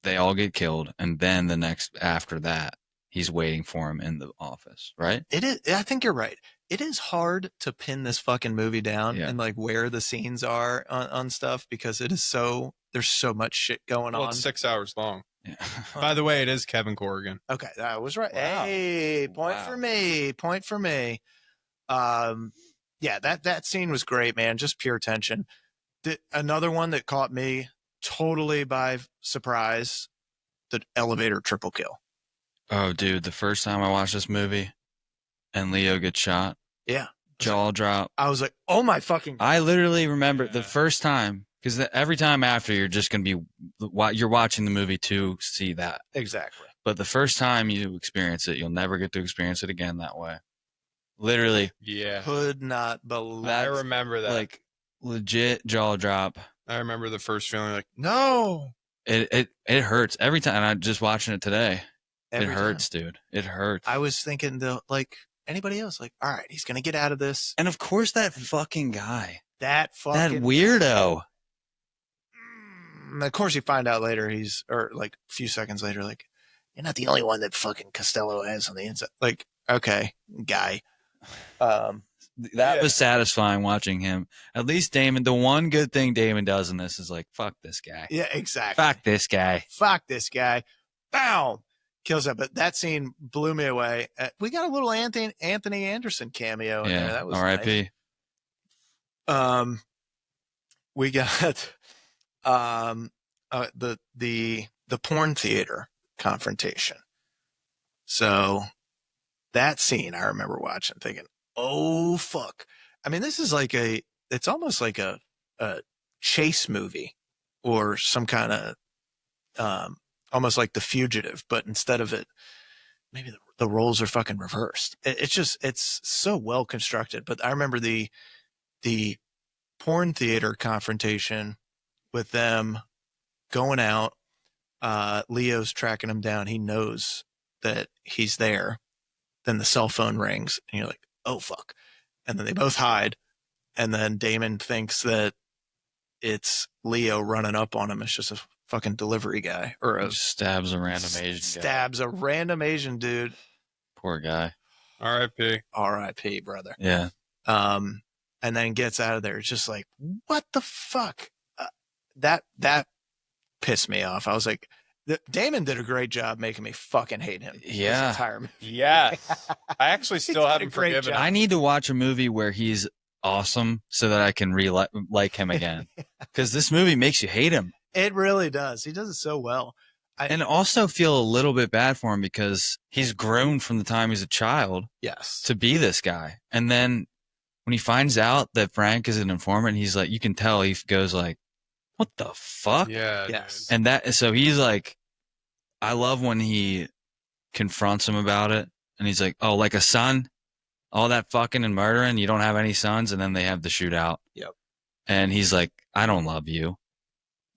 They all get killed, and then after that, he's waiting for him in the office, right? It is. I think you're right. It is hard to pin this fucking movie down Yeah. and like where the scenes are on stuff because it is so there's so much shit going Well, on. it's 6 hours long. Yeah. By the way, it is Kevin Corrigan. Okay, I was right. Wow. Hey, point Wow. for me. Point for me. Yeah, that scene was great, man. Just pure tension. Another one that caught me totally by surprise: the elevator triple kill. Oh, dude, the first time I watched this movie and Leo gets shot, Yeah, jaw drop. I was like, oh my fucking. I literally remember the first time, because every time after you're just going to be, you're watching the movie to see that. Exactly. But the first time you experience it, you'll never get to experience it again that way. Literally. Yeah. Could not believe. I remember that. Like, legit jaw drop. I remember the first feeling like, no. It hurts every time. And I'm just watching it today. Every it hurts, dude. It hurts. I was thinking, like anybody else, like, all right, he's gonna get out of this. And of course, that fucking guy, That fucking weirdo. Of course, you find out later or like a few seconds later, like, you're not the only one that fucking Costello has on the inside. Like, okay, guy. That was satisfying watching him. At least Damon, the one good thing Damon does in this is like, fuck this guy. Yeah, exactly. Fuck this guy. Fuck this guy. Bow. Kills that. But that scene blew me away. We got a little Anthony Anderson cameo in there. That was R.I.P. Nice. We got the porn theater confrontation. So that scene I remember watching thinking, oh fuck. I mean, this is like it's almost like a chase movie or some kind of almost like The Fugitive, but instead of it, maybe the roles are fucking reversed. It's so well constructed. But I remember the porn theater confrontation with them going out. Leo's tracking him down. He knows that he's there. Then the cell phone rings and you're like, oh fuck. And then they both hide. And then Damon thinks that it's Leo running up on him. It's just a fucking delivery guy or He just stabs a random Asian guy. Stabs a random Asian dude. Poor guy. R.I.P. R.I.P. brother. Yeah. And then gets out of there. It's just like, what the fuck? That pissed me off. I was like, Damon did a great job making me fucking hate him. Yeah. This entire movie. Yes. I actually still did a haven't great forgiven job. him. I need to watch a movie where he's awesome so that I can like him again. Because this movie makes you hate him. It really does. He does it so well. And also feel a little bit bad for him because he's grown from the time he's a child Yes. to be this guy. And then when he finds out that Frank is an informant, he's like, you can tell he goes like, what the fuck? Yeah. Yes. Dude. And so he's like, I love when he confronts him about it. And he's like, oh, like a son, all that fucking and murdering, you don't have any sons. And then they have the shootout. Yep. And he's like, I don't love you,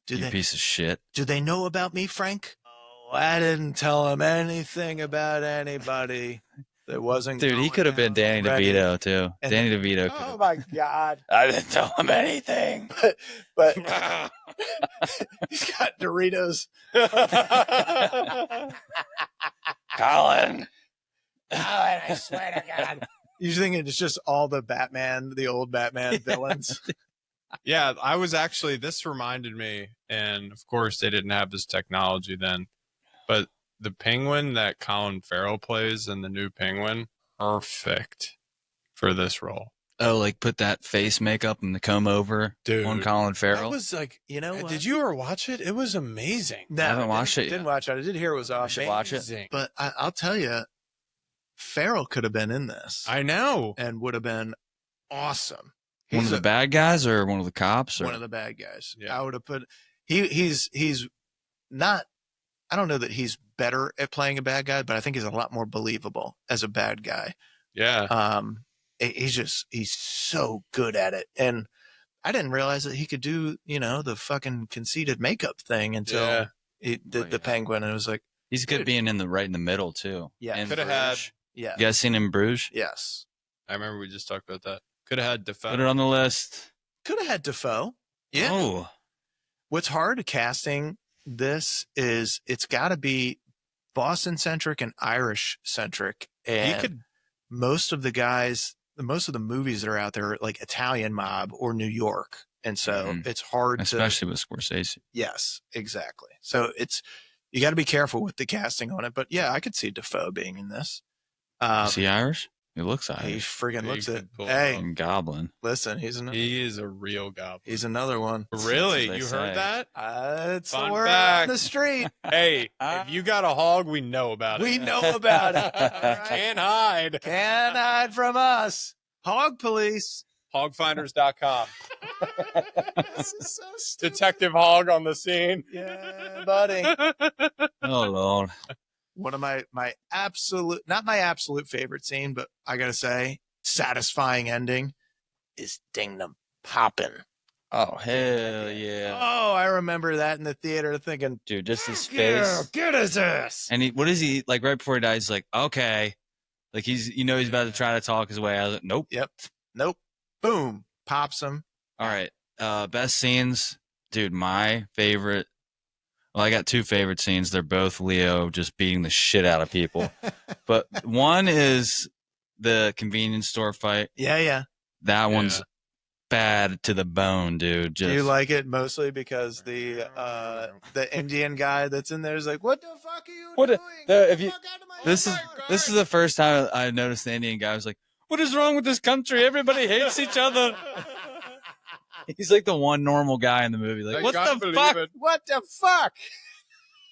Do you piece of shit. Do they know about me, Frank? Oh, I didn't tell him anything about anybody that wasn't. Dude, he could have been Danny already. DeVito too. And- Danny DeVito. Oh my god! I didn't tell him anything. But he's got Doritos. Colin. I swear to God. You're thinking it's just all the old Batman villains. Yeah, I was actually, this reminded me, and of course they didn't have this technology then, but the Penguin that Colin Farrell plays in the new Penguin, perfect for this role. Oh, like put that face makeup and the comb over Dude, on Colin That Farrell. was like, you know what? Did you ever watch it? It was amazing. No, I haven't watched it yet. Didn't watch it. I did hear it was I off. should watch it. Amazing. But I'll tell you, Farrell could have been in this I know. and would have been awesome. One of the bad guys or one of the cops? Or? One of the bad guys. Yeah. I would have put. He's not. I don't know that he's better at playing a bad guy, but I think he's a lot more believable as a bad guy. Yeah. He's so good at it, and I didn't realize that he could do the fucking conceited makeup thing until he did the Penguin, and it was like, He's good Dude. being in the right in the middle too. Yeah. In Coulda Bruges. had- yeah, You guys seen him in Bruges? yes, I remember we just talked about that. Could have had Defoe. Put it on the list. could have had Defoe. Yeah. Oh, What's hard casting this is it's got to be Boston centric and Irish centric, He and could. most of the movies that are out there are like Italian mob or New York, and so Mhm. it's hard Especially with Scorsese. Yes, exactly. So you got to be careful with the casting on it. But yeah, I could see Defoe being in this. Is he Irish? He looks He Irish. friggin' He looks it. could pull it Hey, off. And Goblin. listen, He is a real goblin. he's another one. Really? That's what You they heard say. that? It's Fun the word fact. on the street. Hey, if you got a hog, we know about it. We know about it. All right? Can't hide. Can't hide from us. Hog police. Hogfinders.com. This is so stupid. Detective Hog on the scene. Yeah, buddy. Oh Lord. One of my absolute, not my absolute favorite scene, but I gotta say, satisfying ending is Dignam popping. Oh hell yeah. Oh, I remember that in the theater thinking, Dude, just his yeah, face. get his ass. And what is he like right before he dies? He's like, okay. Like he's about to try to talk his way out of it. Nope. Yep. Nope. Boom. Pops him. All right. Best scenes. Dude, my favorite. Well, I got two favorite scenes. They're both Leo just beating the shit out of people. But one is the convenience store fight. Yeah. That one's bad to the bone, dude. Do you like it mostly because the Indian guy that's in there is like, what the fuck are you doing? Get the fuck out of my This car." is the first time I noticed the Indian guy was like, what is wrong with this country? Everybody hates each other. He's like the one normal guy in the movie. Like, what the fuck? What the fuck?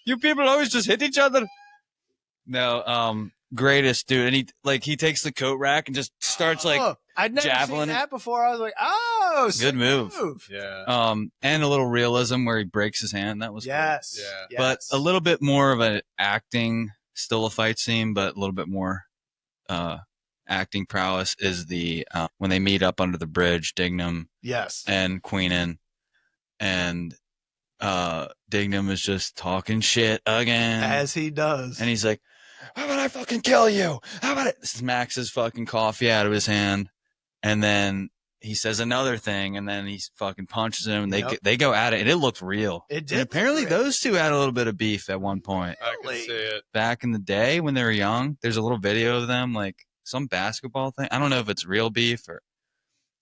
You people always just hit each other. No, greatest dude. And he takes the coat rack and just starts like I'd never javelin seen it. that before. I was like, oh, sick Good move. Yeah. And a little realism where he breaks his hand. That was cool. Yes. Yeah. But a little bit more of an acting, still a fight scene, but a little bit more acting prowess is the when they meet up under the bridge, Dignam Yes. and Queenan, and Dignam is just talking shit again, As he does. and he's like, "How about I fucking kill you? How about it?" Smacks his fucking coffee out of his hand, and then he says another thing, and then he fucking punches him, and they go at it, and it looked real. It did. And apparently, look real. those two had a little bit of beef at one point I can see it. back in the day when they were young. There's a little video of them, like some basketball thing. I don't know if it's real beef or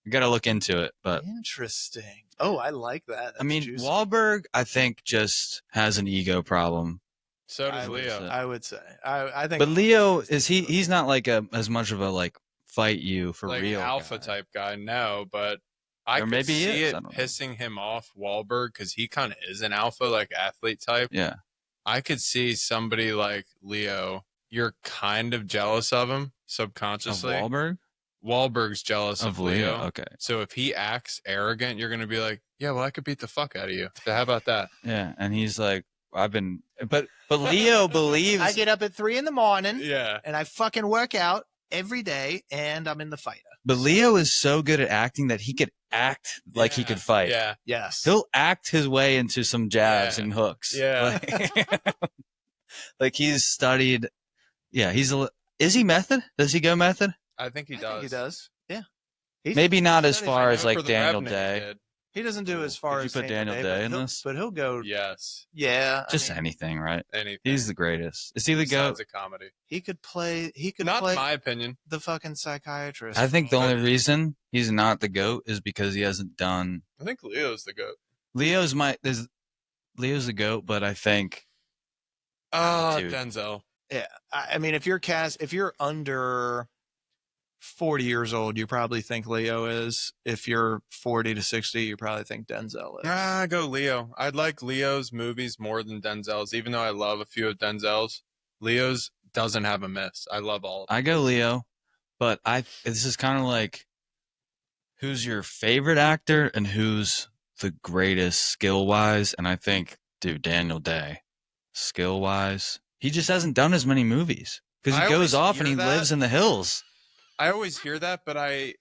you got to look into it, but Interesting. Oh, I like that. I mean, juicy. Wahlberg, I think, just has an ego problem. So does Leo. I would say. I think. But Leo he's not like as much of a like fight you for like real alpha guy. type guy, no, but I Or could maybe he see is, it I don't know. pissing him off, Wahlberg, because he kind of is an alpha, like athlete type. Yeah. I could see somebody like Leo, you're kind of jealous of him Of subconsciously. Wahlberg? Wahlberg's jealous of Leo. Okay. So if he acts arrogant, you're going to be like, yeah, well, I could beat the fuck out of you. So how about that? Yeah. And he's like, but Leo believes. I get up at 3 a.m. Yeah. and I fucking work out every day, and I'm in the fighter. But Leo is so good at acting that he could act like he could fight. Yeah. Yes. He'll act his way into some jabs Yeah. and hooks. Yeah. Like he's studied. Yeah, is he method? Does he go method? I think he I does. think he does. Yeah. Maybe not as studies far I as know like for the Daniel Revenant Day. he did. He doesn't do as far Did you as put Daniel Day in this? but he'll go. Yes. Yeah. Just I mean, anything, right? Anything. He's the greatest. Is he the Besides goat? a comedy. he could play. He could Not play in my opinion. the fucking psychiatrist. I think the But- only reason he's not the goat is because he hasn't done. I think Leo's the goat. Leo's the goat, but I think Oh, Dude. Denzel. Yeah. I mean, if you're under 40 years old, you probably think Leo is. If you're 40 to 60, you probably think Denzel is. I go Leo. I'd like Leo's movies more than Denzel's, even though I love a few of Denzel's. Leo's doesn't have a miss. I love all of them. I go Leo, but this is kind of like who's your favorite actor and who's the greatest skill wise, and I think, dude, Daniel Day, skill wise, he just hasn't done as many movies because I he goes always off and hear he that. lives in the hills. I always hear that, but I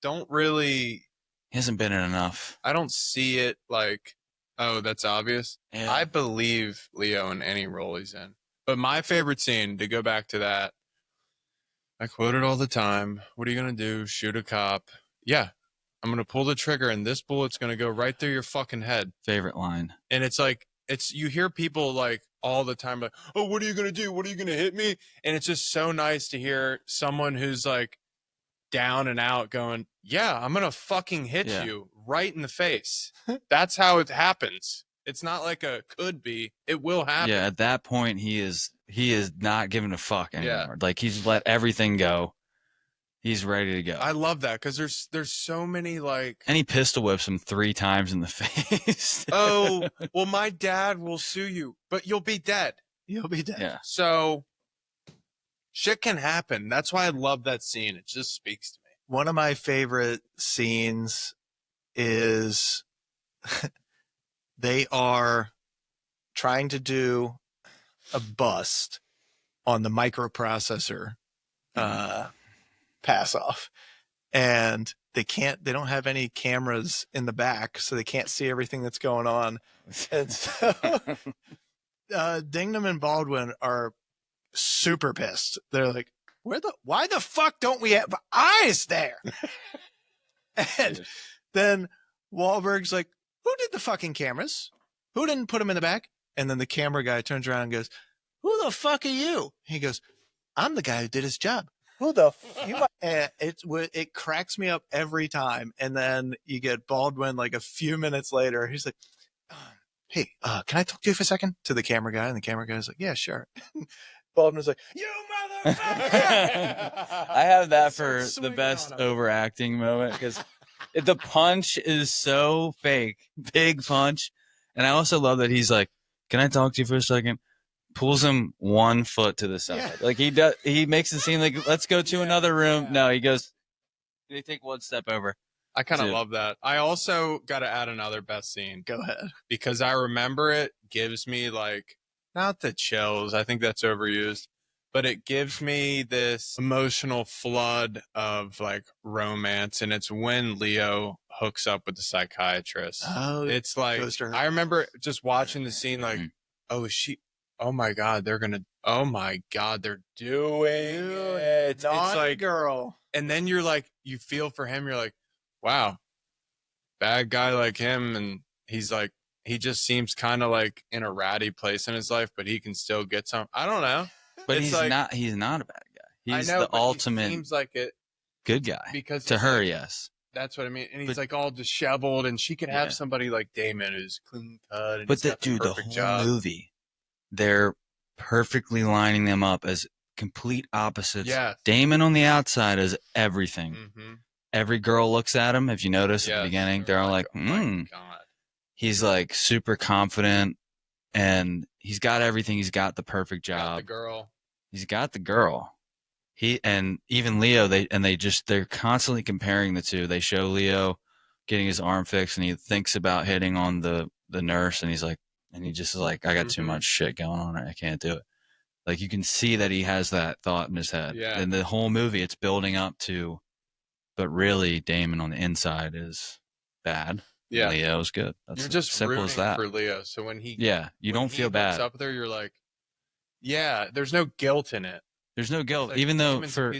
don't really, He hasn't been in enough. I don't see it like, oh, that's obvious. Yeah. I believe Leo in any role he's in. But my favorite scene, to go back to that, I quote it all the time. What are you going to do? Shoot a cop? Yeah. I'm going to pull the trigger and this bullet's going to go right through your fucking head. Favorite line. And it's like, you hear people like all the time, like, oh, what are you going to do? What are you going to hit me? And it's just so nice to hear someone who's like down and out going, yeah, I'm going to fucking hit you right in the face. That's how it happens. It's not like a could be. It will happen. Yeah, at that point, he is not giving a fuck anymore. Like, he's let everything go. He's ready to go. I love that because there's so many like. And he pistol whips him 3 times in the face. Oh, well, my dad will sue you, but you'll be dead. You'll be dead. Yeah. So shit can happen. That's why I love that scene. It just speaks to me. One of my favorite scenes is they are trying to do a bust on the microprocessor pass off, and they don't have any cameras in the back, so they can't see everything that's going on. And so Dignam and Baldwin are super pissed. They're like, why the fuck don't we have eyes there? And then Wahlberg's like, who did the fucking cameras? Who didn't put them in the back? And then the camera guy turns around and goes, who the fuck are you? He goes, I'm the guy who did his job. Who the fuck? It cracks me up every time. And then you get Baldwin like a few minutes later. He's like, hey, can I talk to you for a second? To the camera guy. And the camera guy's like, yeah, sure. Baldwin's like, you motherfucker! I have that for the best overacting moment because the punch is so fake. Big punch. And I also love that he's like, can I talk to you for a second? Pulls him 1 foot to the side. Yeah. Like he makes it seem like, let's go to another room. Yeah. No, he goes, they take 1 step over. I kind of love that. I also got to add another best scene. Go ahead. Because I remember it gives me like, not the chills. I think that's overused. But it gives me this emotional flood of like romance. And it's when Leo hooks up with the psychiatrist. Oh, it's like, I remember just watching the scene like, oh my God, they're doing it. It's like, girl. And then you're like, you feel for him. You're like, wow, bad guy like him. And he's like, he just seems kind of like in a ratty place in his life, but he can still get some. I don't know. But he's not a bad guy. He's the ultimate seems like it, good guy. Because to her, like, yes. That's what I mean. And he's like all disheveled, and she could have somebody like Damon who's clean cut. And but the whole movie, they're perfectly lining them up as complete opposites. Yeah. Damon on the outside is everything. Mm-hmm. Every girl looks at him. If you notice at the beginning, they're all like, oh my God. He's like super confident, and he's got everything. He's got the perfect job. He's got the girl. He and even Leo. They're constantly comparing the two. They show Leo getting his arm fixed, and he thinks about hitting on the nurse, and he's like, and he just is like, I got too much shit going on. I can't do it. Like you can see that he has that thought in his head. Yeah. And the whole movie, it's building up to, but really, Damon on the inside is bad. Yeah, Leo's good. That's you're just simple rooting as that. for Leo. So when he you don't feel bad. Up there, you're like, yeah, there's no guilt in it. There's no guilt, like, even though for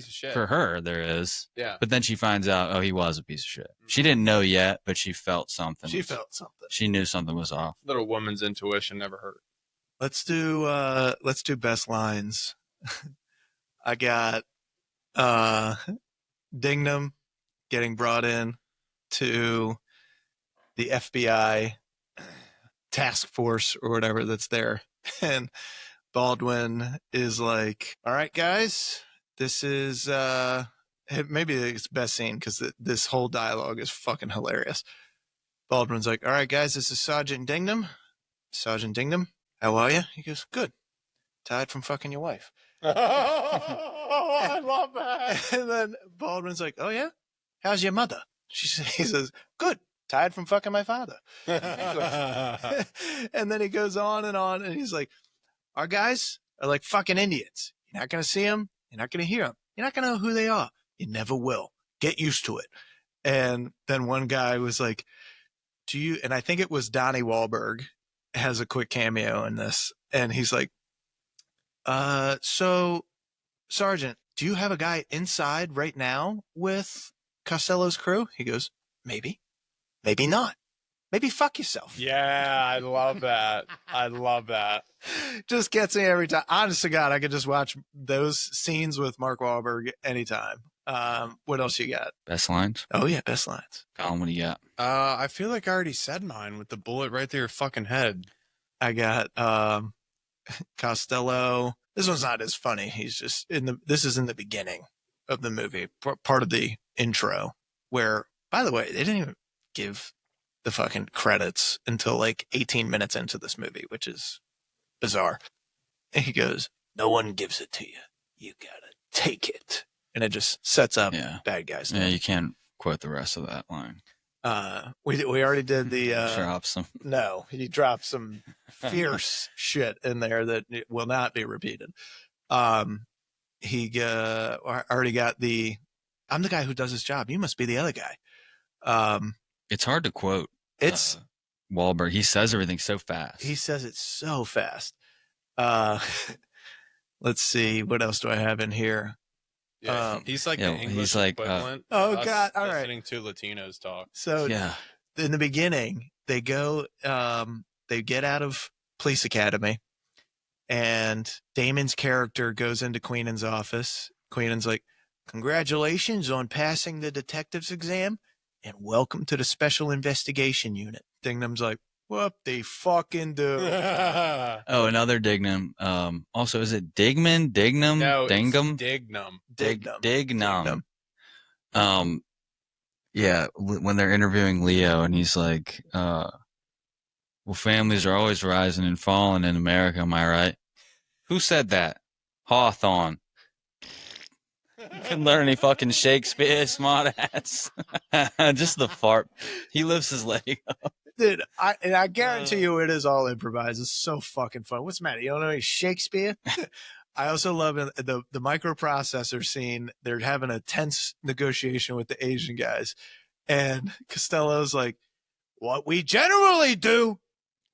her there is. Yeah. But then she finds out, oh, he was a piece of shit. She didn't know yet, but she felt something. She knew something was off. Little woman's intuition never hurt. Let's do best lines. I got Dignam getting brought in to the FBI task force or whatever that's there. And Baldwin is like, all right, guys, this is maybe it's best scene because this whole dialogue is fucking hilarious. Baldwin's like, all right, guys, this is Sergeant Dignam. Sergeant Dignam, how are you? He goes, good. Tired from fucking your wife. I love that. And then Baldwin's like, oh, yeah? How's your mother? He says, good. Tired from fucking my father. And then he goes on, and he's like, our guys are like fucking Indians. You're not going to see them. You're not going to hear them. You're not going to know who they are. You never will. Get used to it. And then one guy was like, and I think it was Donnie Wahlberg has a quick cameo in this. And he's like, so Sergeant, do you have a guy inside right now with Costello's crew? He goes, maybe not. maybe fuck yourself. Yeah, I love that. I love that. Just gets me every time. Honest to God, I could just watch those scenes with Mark Wahlberg anytime. What else you got? Best lines? Oh yeah, best lines. Colin, what do you got? I feel like I already said mine with the bullet right through your fucking head. I got Costello. This one's not as funny. He's just this is in the beginning of the movie, part of the intro, where, by the way, they didn't even give the fucking credits until like 18 minutes into this movie, which is bizarre. And he goes, "No one gives it to you. You gotta take it." And it just sets up bad guys. Yeah, you can't quote the rest of that line. We already did the Drops them. No, he dropped some fierce shit in there that will not be repeated. He already got the, "I'm the guy who does his job. You must be the other guy." It's hard to quote. It's Wahlberg. He says everything so fast. He says it so fast. Let's see, what else do I have in here? Yeah, he's like the English equivalent. Oh God! All right, listening to Latinos talk. So in the beginning, they go, they get out of police academy, and Damon's character goes into Queenan's office. Queenan's like, "Congratulations on passing the detective's exam, and welcome to the special investigation unit." Dignam's like, "What they fucking do?" Oh, another Dignam. Also, is it Dignam? No, Dignam? Dignam. Dignam. Yeah, when they're interviewing Leo, and he's like, "Well, families are always rising and falling in America, am I right?" Who said that? Hawthorne. Couldn't learn any fucking Shakespeare, smart ass. Just the fart. He lifts his leg up. Dude, I guarantee you it is all improvised. It's so fucking fun. What's the matter? You don't know any Shakespeare? I also love the microprocessor scene. They're having a tense negotiation with the Asian guys. And Costello's like, "What we generally do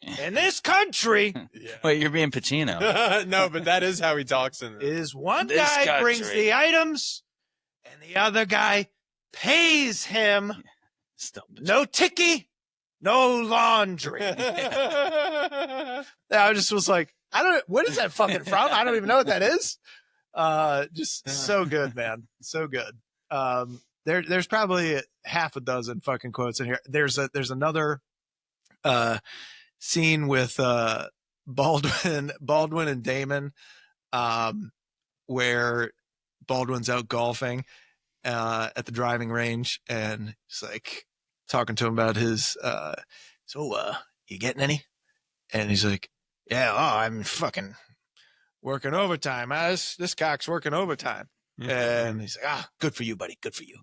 in this country." Wait, you're being Pacino. No, but that is how he talks in it. Is one guy brings the items and the other guy pays him. No ticky, no laundry. I just was like, what is that fucking from? I don't even know what that is. Just so good, man. So good. There's probably half a dozen fucking quotes in here. There's another scene with Baldwin and Damon, where Baldwin's out golfing at the driving range, and he's like talking to him about his you getting any? And he's like, "Yeah, I'm fucking working overtime. This cock's working overtime." And he's like, "Good for you, buddy. Good for you."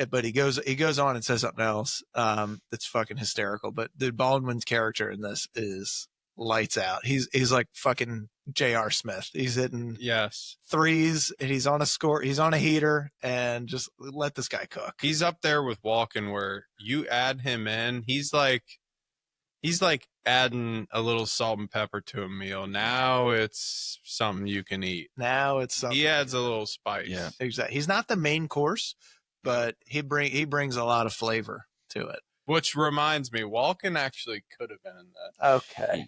But he goes on and says something else that's fucking hysterical. But the Baldwin's character in this is lights out. He's like fucking J.R. Smith. He's hitting threes, and he's on a heater, and just let this guy cook. He's up there with Walken, where you add him in, he's like adding a little salt and pepper to a meal. Now it's something you can eat. Now it's something. He adds a little spice. Yeah, exactly. He's not the main course, but he brings a lot of flavor to it. Which reminds me, Walken actually could have been in that. Okay.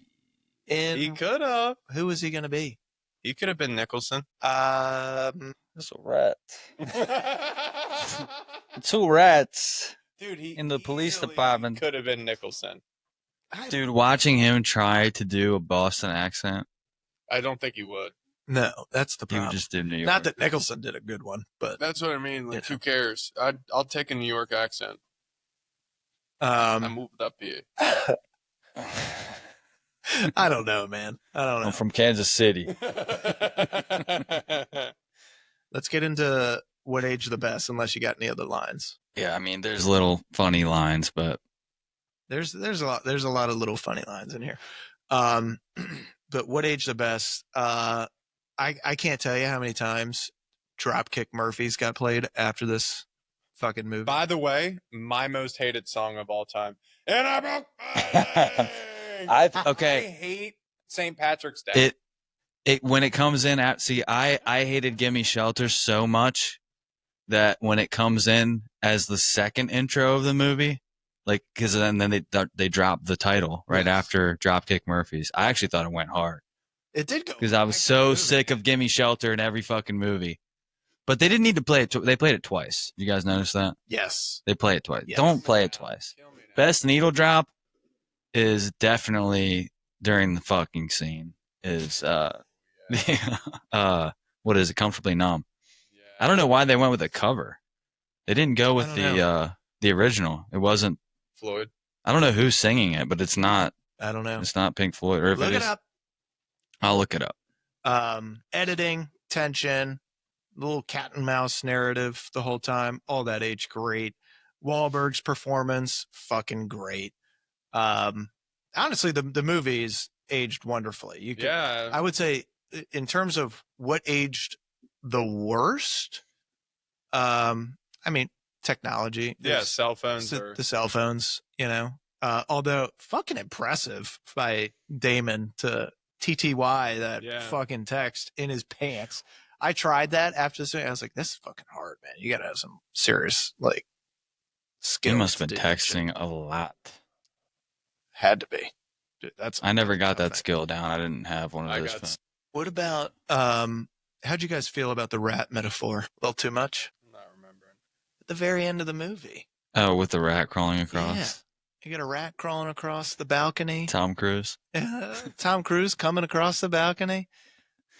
And he could have. Who was he going to be? He could have been Nicholson. That's a rat. 2 rats. Dude, in the police department. Could have been Nicholson. Dude, watching him try to do a Boston accent. I don't think he would. No, that's the problem. He would just do New York. Not that Nicholson did a good one, but that's what I mean. Like, who cares? I'll take a New York accent. I moved up here. I don't know, man. I don't know. I'm from Kansas City. Let's get into what age the best, unless you got any other lines. Yeah, I mean, there's little funny lines, but there's a lot of little funny lines in here. But what age the best? I can't tell you how many times Dropkick Murphys got played after this fucking movie. By the way, my most hated song of all time. And I broke my leg. I hate St. Patrick's Day. It when it comes in at I hated Gimme Shelter so much that when it comes in as the second intro of the movie, Like, because then they dropped the title right Yes. after Dropkick Murphys. I actually thought it went hard It did go because I was so sick of Gimme Shelter in every fucking movie. But they didn't need to play it. They played it twice. You guys notice that? Yes. They play it twice. Yes. Don't play it twice. Best needle drop is definitely during the fucking scene. Is what is it? Comfortably Numb. I don't know why they went with the cover. They didn't go with the original. It wasn't Floyd. I don't know who's singing it, but it's not. I don't know. It's not Pink Floyd. Or if Look it it is, up. I'll look it up. Editing, tension, little cat and mouse narrative the whole time. All that aged great. Wahlberg's performance, fucking great. Honestly, the movies aged wonderfully. I would say in terms of what aged the worst, I mean, technology. Yeah, cell phones. The cell phones, although fucking impressive by Damon to TTY that fucking text in his pants. I tried that after this. I was like, this is fucking hard, man. You got to have some serious, skills. He must have been texting a lot. Had to be. Dude, I never got that skill down. I didn't have one of those. What about, how'd you guys feel about the rat metaphor? A little too much? I'm not remembering. At the very end of the movie. Oh, with the rat crawling across? Yeah. You got a rat crawling across the balcony. Tom Cruise. Tom Cruise coming across the balcony.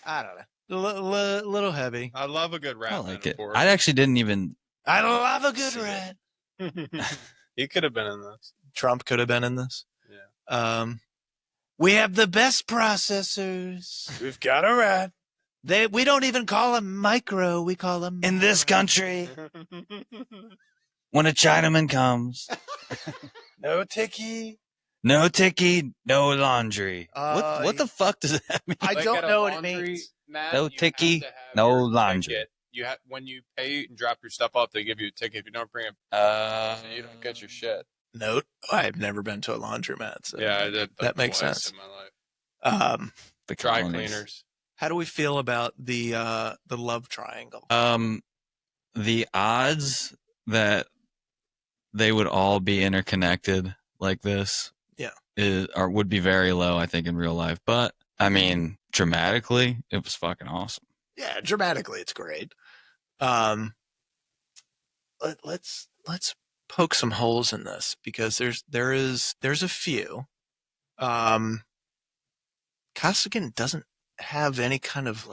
I don't know. A little heavy. I love a good rat I like metaphor. it. I actually didn't even. I love a good rat. He could have been in this. Trump could have been in this. Yeah. We have the best processors. We've got a rat. We don't even call them micro. We call them in this country. When a Chinaman comes, no ticky, no laundry. What the fuck does that mean? I don't know what it means. No ticky, no laundry. When you pay and drop your stuff off, they give you a ticket. If you don't bring it, you don't get your shit. Note. I've never been to a laundromat. So yeah, I did. That makes sense. In my life. The dry colonies. Cleaners. How do we feel about the love triangle? The odds that they would all be interconnected like this, would be very low, I think, in real life. But I mean, dramatically, it was fucking awesome. Yeah, dramatically, it's great. Let's poke some holes in this because there's a few. Costigan doesn't have any kind of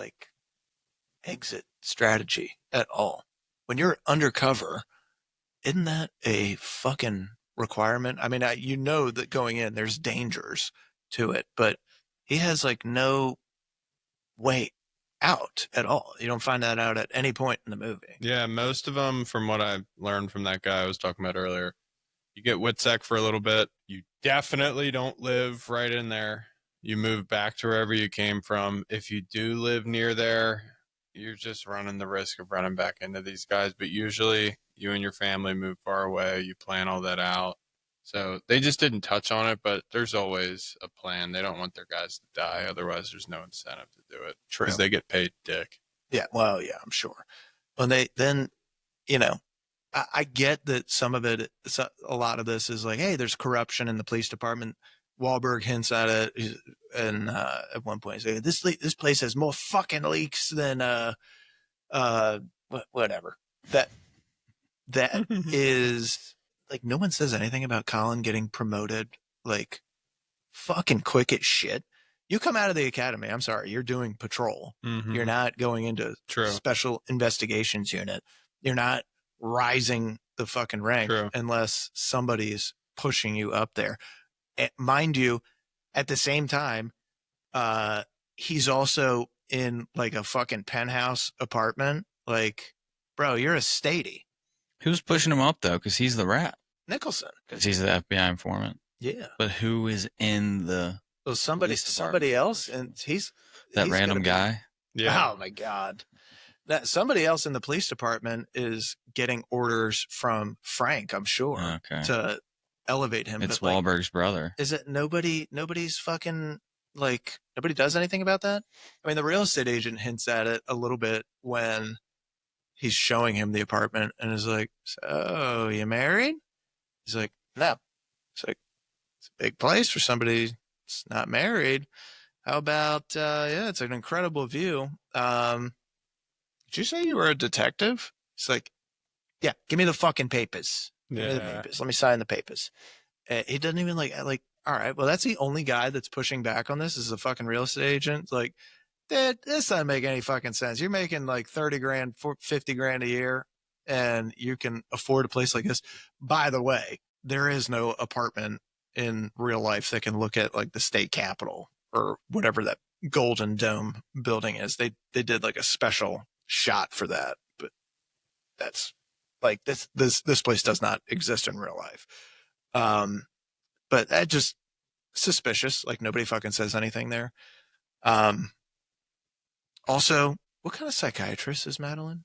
exit strategy at all. When you're undercover, isn't that a fucking requirement? I mean, that going in, there's dangers to it, but he has no way out at all. You don't find that out at any point in the movie. Yeah, most of them, from what I learned from that guy I was talking about earlier, you get Witsec for a little bit. You definitely don't live right in there. You move back to wherever you came from. If you do live near there, you're just running the risk of running back into these guys. But usually you and your family move far away. You plan all that out. So they just didn't touch on it, but there's always a plan. They don't want their guys to die. Otherwise, there's no incentive to do it. True. Because they get paid dick. Yeah, well, yeah, I'm sure. When I get that some of it, a lot of this is hey, there's corruption in the police department. Wahlberg hints at it, and at one point, he's like, this place has more fucking leaks than whatever. That is no one says anything about Colin getting promoted fucking quick as shit. You come out of the academy, I'm sorry, you're doing patrol. Mm-hmm. You're not going into special investigations unit. You're not rising the fucking rank unless somebody's pushing you up there. And mind you, at the same time, he's also in a fucking penthouse apartment. Bro, you're a statey. Who's pushing him up though? Because he's the rat. Nicholson. Because he's the FBI informant. Yeah. But who is in the? Well, somebody else, and he's random guy. Yeah. Oh my God. That somebody else in the police department is getting orders from Frank, I'm sure, to elevate him. It's Wahlberg's brother. Is it nobody's fucking nobody does anything about that? I mean, the real estate agent hints at it a little bit when he's showing him the apartment and is like, so you married? He's like, No. It's like, it's a big place for somebody that's not married. How about, yeah, it's an incredible view. Did you say you were a detective? It's like, yeah, give me the fucking papers. Give me the Yeah. papers. Let me sign the papers. He doesn't even like, all right, well, that's the only guy that's pushing back on this is a fucking real estate agent. Like, dude, this doesn't make any fucking sense. You're making like 30 grand, 50 grand a year, and you can afford a place like this. By the way, there is no apartment in real life that can look at like the state capitol or whatever that Golden Dome building is. They did like a special shot for that, but that's like this place does not exist in real life. But that just suspicious. Like nobody fucking says anything there. Also, what kind of psychiatrist is Madeline?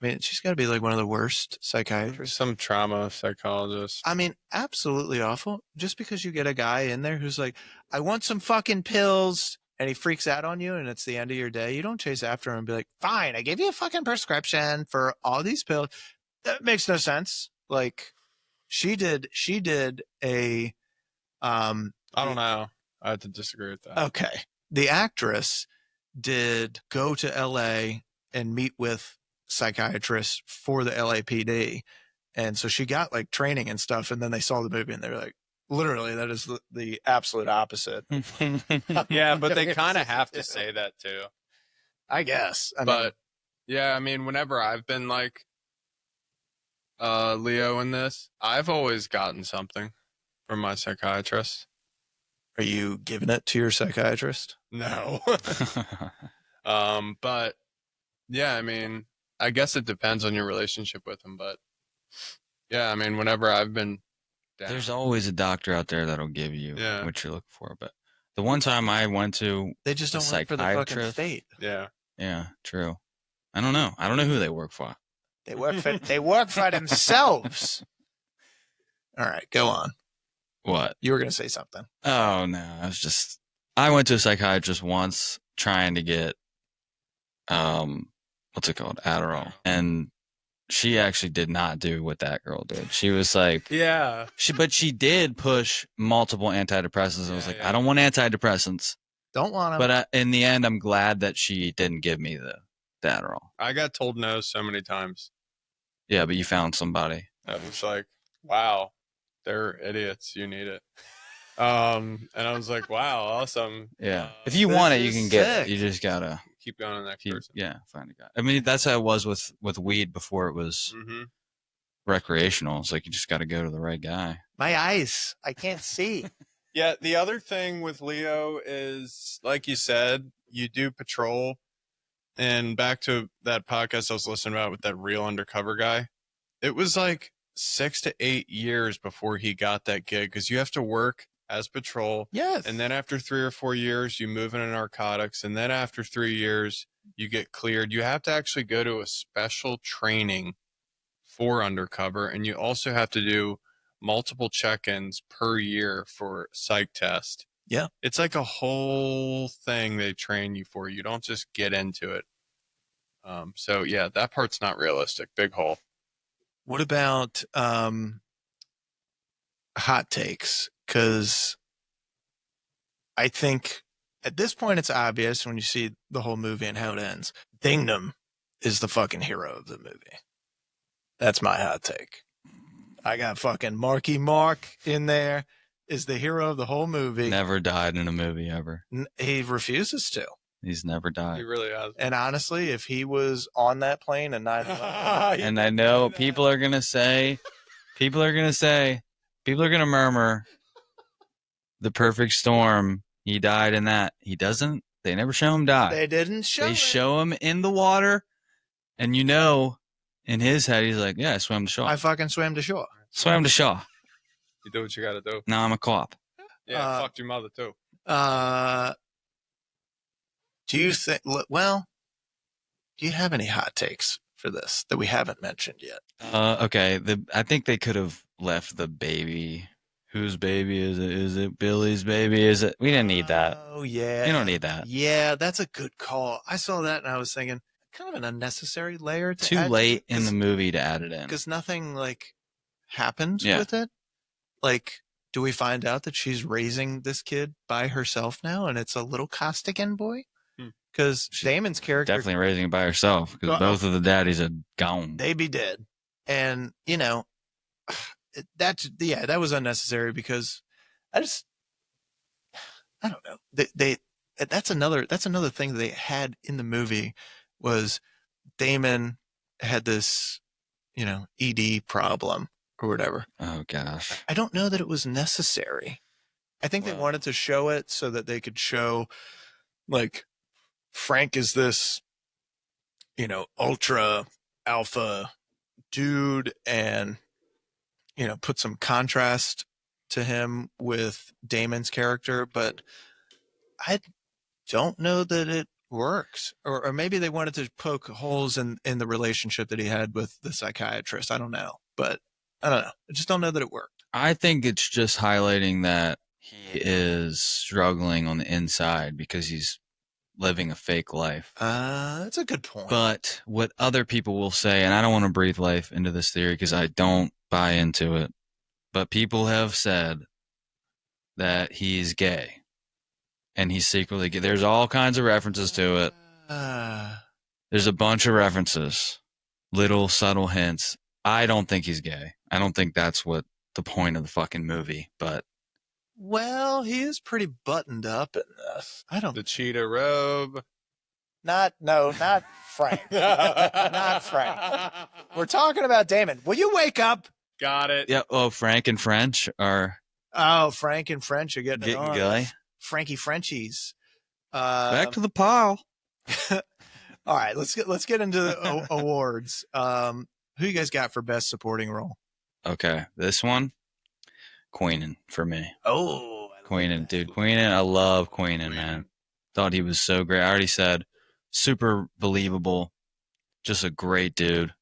I mean, she's got to be like one of the worst psychiatrists. Some trauma psychologist. I mean, absolutely awful. Just because you get a guy in there who's like, I want some fucking pills, and he freaks out on you, and it's the end of your day, you don't chase after him and be like, fine, I gave you a fucking prescription for all these pills. That makes no sense. Like, she did a, I don't know. I have to disagree with that. okay. The actress did go to LA and meet with psychiatrists for the LAPD. And so she got like training and stuff. And then they saw the movie and they were like, literally, that is the absolute opposite. Yeah, but they kind of have to say that too. I guess. But yeah, I mean, whenever I've been like Leo in this, I've always gotten something from my psychiatrist. Are you giving it to your psychiatrist? No. But yeah, I mean, I guess it depends on your relationship with him, but yeah, I mean, whenever I've been down, There's always a doctor out there that'll give you what you're looking for. But the one time I went to they just don't work for the fucking state. Yeah, true. I don't know who they work for. They work for themselves. All right, go on. What? You were going to say something. Oh no, I went to a psychiatrist once trying to get what's it called? Adderall. And she actually did not do what that girl did. She was like, yeah. But she did push multiple antidepressants. I was like, I don't want antidepressants. Don't want them. But in the end, I'm glad that she didn't give me the Adderall. I got told no so many times. Yeah, but you found somebody. I was like, wow, they're idiots. You need it. And I was like, wow, awesome. Yeah. If you want it, you can get it. You just gotta keep going on that person. Yeah, find a guy. I mean, that's how it was with weed before it was recreational. It's like you just gotta go to the right guy. My eyes, I can't see. Yeah, the other thing with Leo is, like you said, you do patrol. And back to that podcast I was listening about with that real undercover guy, it was like 6 to 8 years before he got that gig because you have to work as patrol. Yes. And then after 3 or 4 years, you move into narcotics. And then after 3 years, you get cleared. You have to actually go to a special training for undercover. And you also have to do multiple check-ins per year for psych test. Yeah. It's like a whole thing they train you for. You don't just get into it. So yeah, that part's not realistic. Big hole. What about hot takes? Because I think at this point it's obvious when you see the whole movie and how it ends. Dignam is the fucking hero of the movie. That's my hot take. I got fucking Marky Mark in there. Is the hero of the whole movie. Never died in a movie ever. He refuses to. He's never died. He really has. And honestly, if he was on that plane and 9/11, and I know people are gonna murmur, The Perfect Storm. He died in that. He doesn't. They never show him die. They didn't show. They it. show him in the water, and in his head, he's like, "Yeah, I swam to shore. I fucking swam to shore. Swam to shore. You do what you got to do. Now I'm a cop." Yeah, fucked your mother too. Do you think? Well, do you have any hot takes for this that we haven't mentioned yet? Okay. I think they could have left the baby. Whose baby is it? Is it Billy's baby? Is it? We didn't need that. Oh yeah. You don't need that. Yeah, that's a good call. I saw that and I was thinking, kind of an unnecessary layer. Too late in the movie to add it in because nothing like happened with it. like, do we find out that she's raising this kid by herself now, and it's a little Costigan boy? Because Damon's character Definitely raising it by herself because both of the daddies are gone. they be dead, and you know, that was unnecessary because I don't know. That's another thing they had in the movie was Damon had this, ED problem or whatever. Oh gosh. I don't know that it was necessary. I think they wanted to show it so that they could show like Frank is this, ultra alpha dude and, put some contrast to him with Damon's character, but I don't know that it works. Or maybe they wanted to poke holes in the relationship that he had with the psychiatrist. I don't know. But I don't know. I just don't know that it worked. I think it's just highlighting that he is struggling on the inside because he's living a fake life. That's a good point. But what other people will say, and I don't want to breathe life into this theory because I don't buy into it, but people have said that he's gay and he's secretly gay. There's all kinds of references to it. There's a bunch of references, little subtle hints. I don't think he's gay. I don't think that's what the point of the fucking movie, but. Well, he is pretty buttoned up in this. The cheetah robe. Not Frank. Not Frank. We're talking about Damon. Will you wake up? Got it. Yeah. Oh, Frank and French are. Oh, Frank and French are getting it on. Guy. Frankie Frenchies. Back to the pile. All right, let's get into the awards. Who you guys got for best supporting role? Okay, this one, Queenan for me. Oh, Queenan, dude, Queenan. I love Queenan, man. Thought he was so great. I already said, super believable, just a great dude.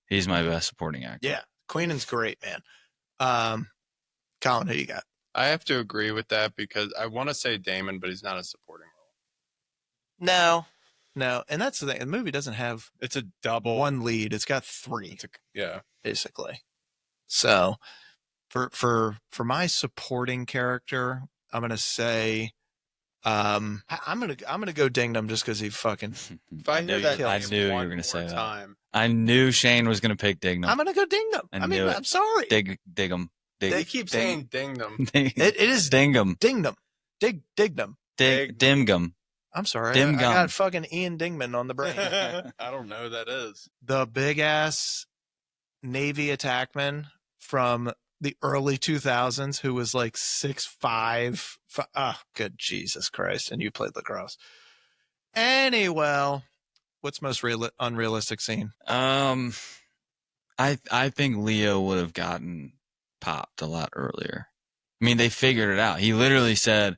He's my best supporting actor. Yeah, Queenan's great, man. Colin, who you got? I have to agree with that because I want to say Damon, but he's not a supporting role. No, and that's the thing. The movie doesn't have it's a double one lead. It's got three. Yeah, basically. So, for my supporting character, I'm gonna say, I'm gonna go Dignam just because he fucking. If I knew that, I knew you were gonna say that. I knew Shane was gonna pick Dignam. I'm gonna go Dignam. I'm sorry. Dignam. They keep saying Dignam. It is Dignam. Dignam. Dignam. Dimgum. I'm sorry. Dimgum. I got fucking Ian Dingman on the brain. I don't know who that is. The big ass Navy attackman from the early 2000s who was like 6'5". Good Jesus Christ. And you played lacrosse. Anyway, what's most unrealistic scene? I think Leo would have gotten popped a lot earlier. I mean, they figured it out. He literally said,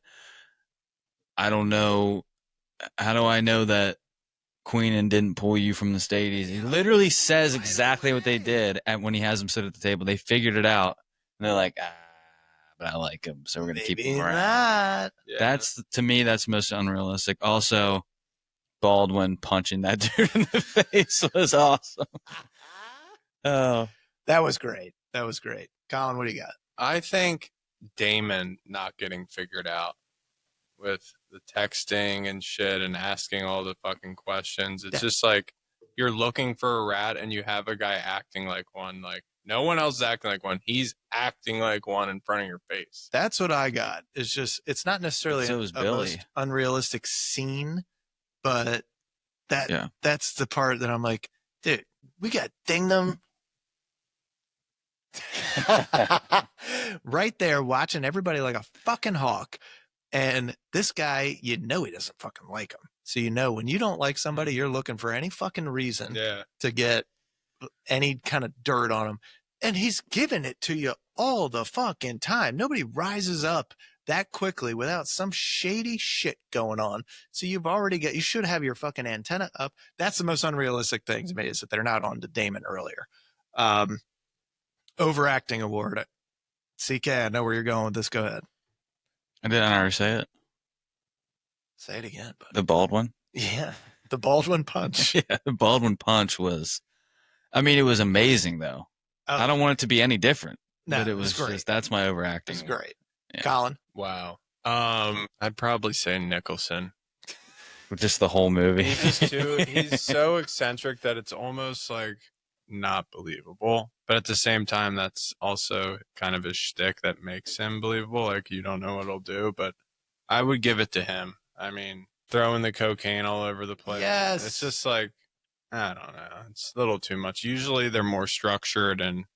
I don't know. How do I know that Queenan didn't pull you from the stadium? He literally says exactly what they did when he has them sit at the table. They figured it out. And they're like, but I like him, so we're going to keep him around. Yeah. That's, to me, that's most unrealistic. Also, Baldwin punching that dude in the face was awesome. Oh, that was great. Colin, what do you got? I think Damon not getting figured out with the texting and shit and asking all the fucking questions. It's just like you're looking for a rat and you have a guy acting like one. Like no one else is acting like one. He's acting like one in front of your face. That's what I got. It's just, it's not necessarily so a most unrealistic scene, but that's the part that I'm like, dude, we got Dignam right there watching everybody like a fucking hawk. And this guy, he doesn't fucking like him. So, when you don't like somebody, you're looking for any fucking reason to get any kind of dirt on him. And he's giving it to you all the fucking time. Nobody rises up that quickly without some shady shit going on. So you should have your fucking antenna up. That's the most unrealistic thing to me is that they're not on to Damon earlier. Overacting award. CK, I know where you're going with this. Go ahead. I didn't already say it. Say it again. Buddy. The Baldwin? Yeah. The Baldwin punch. Yeah, the Baldwin punch was, it was amazing though. I don't want it to be any different. No, but it was great. just that's my overacting. It's great. Yeah. Colin? Wow. I'd probably say Nicholson. Just the whole movie. He's so eccentric that it's almost like not believable. But at the same time, that's also kind of his shtick that makes him believable. Like, you don't know what he'll do, but I would give it to him. I mean, throwing the cocaine all over the place. Yes. It's just like, I don't know. It's a little too much. Usually they're more structured and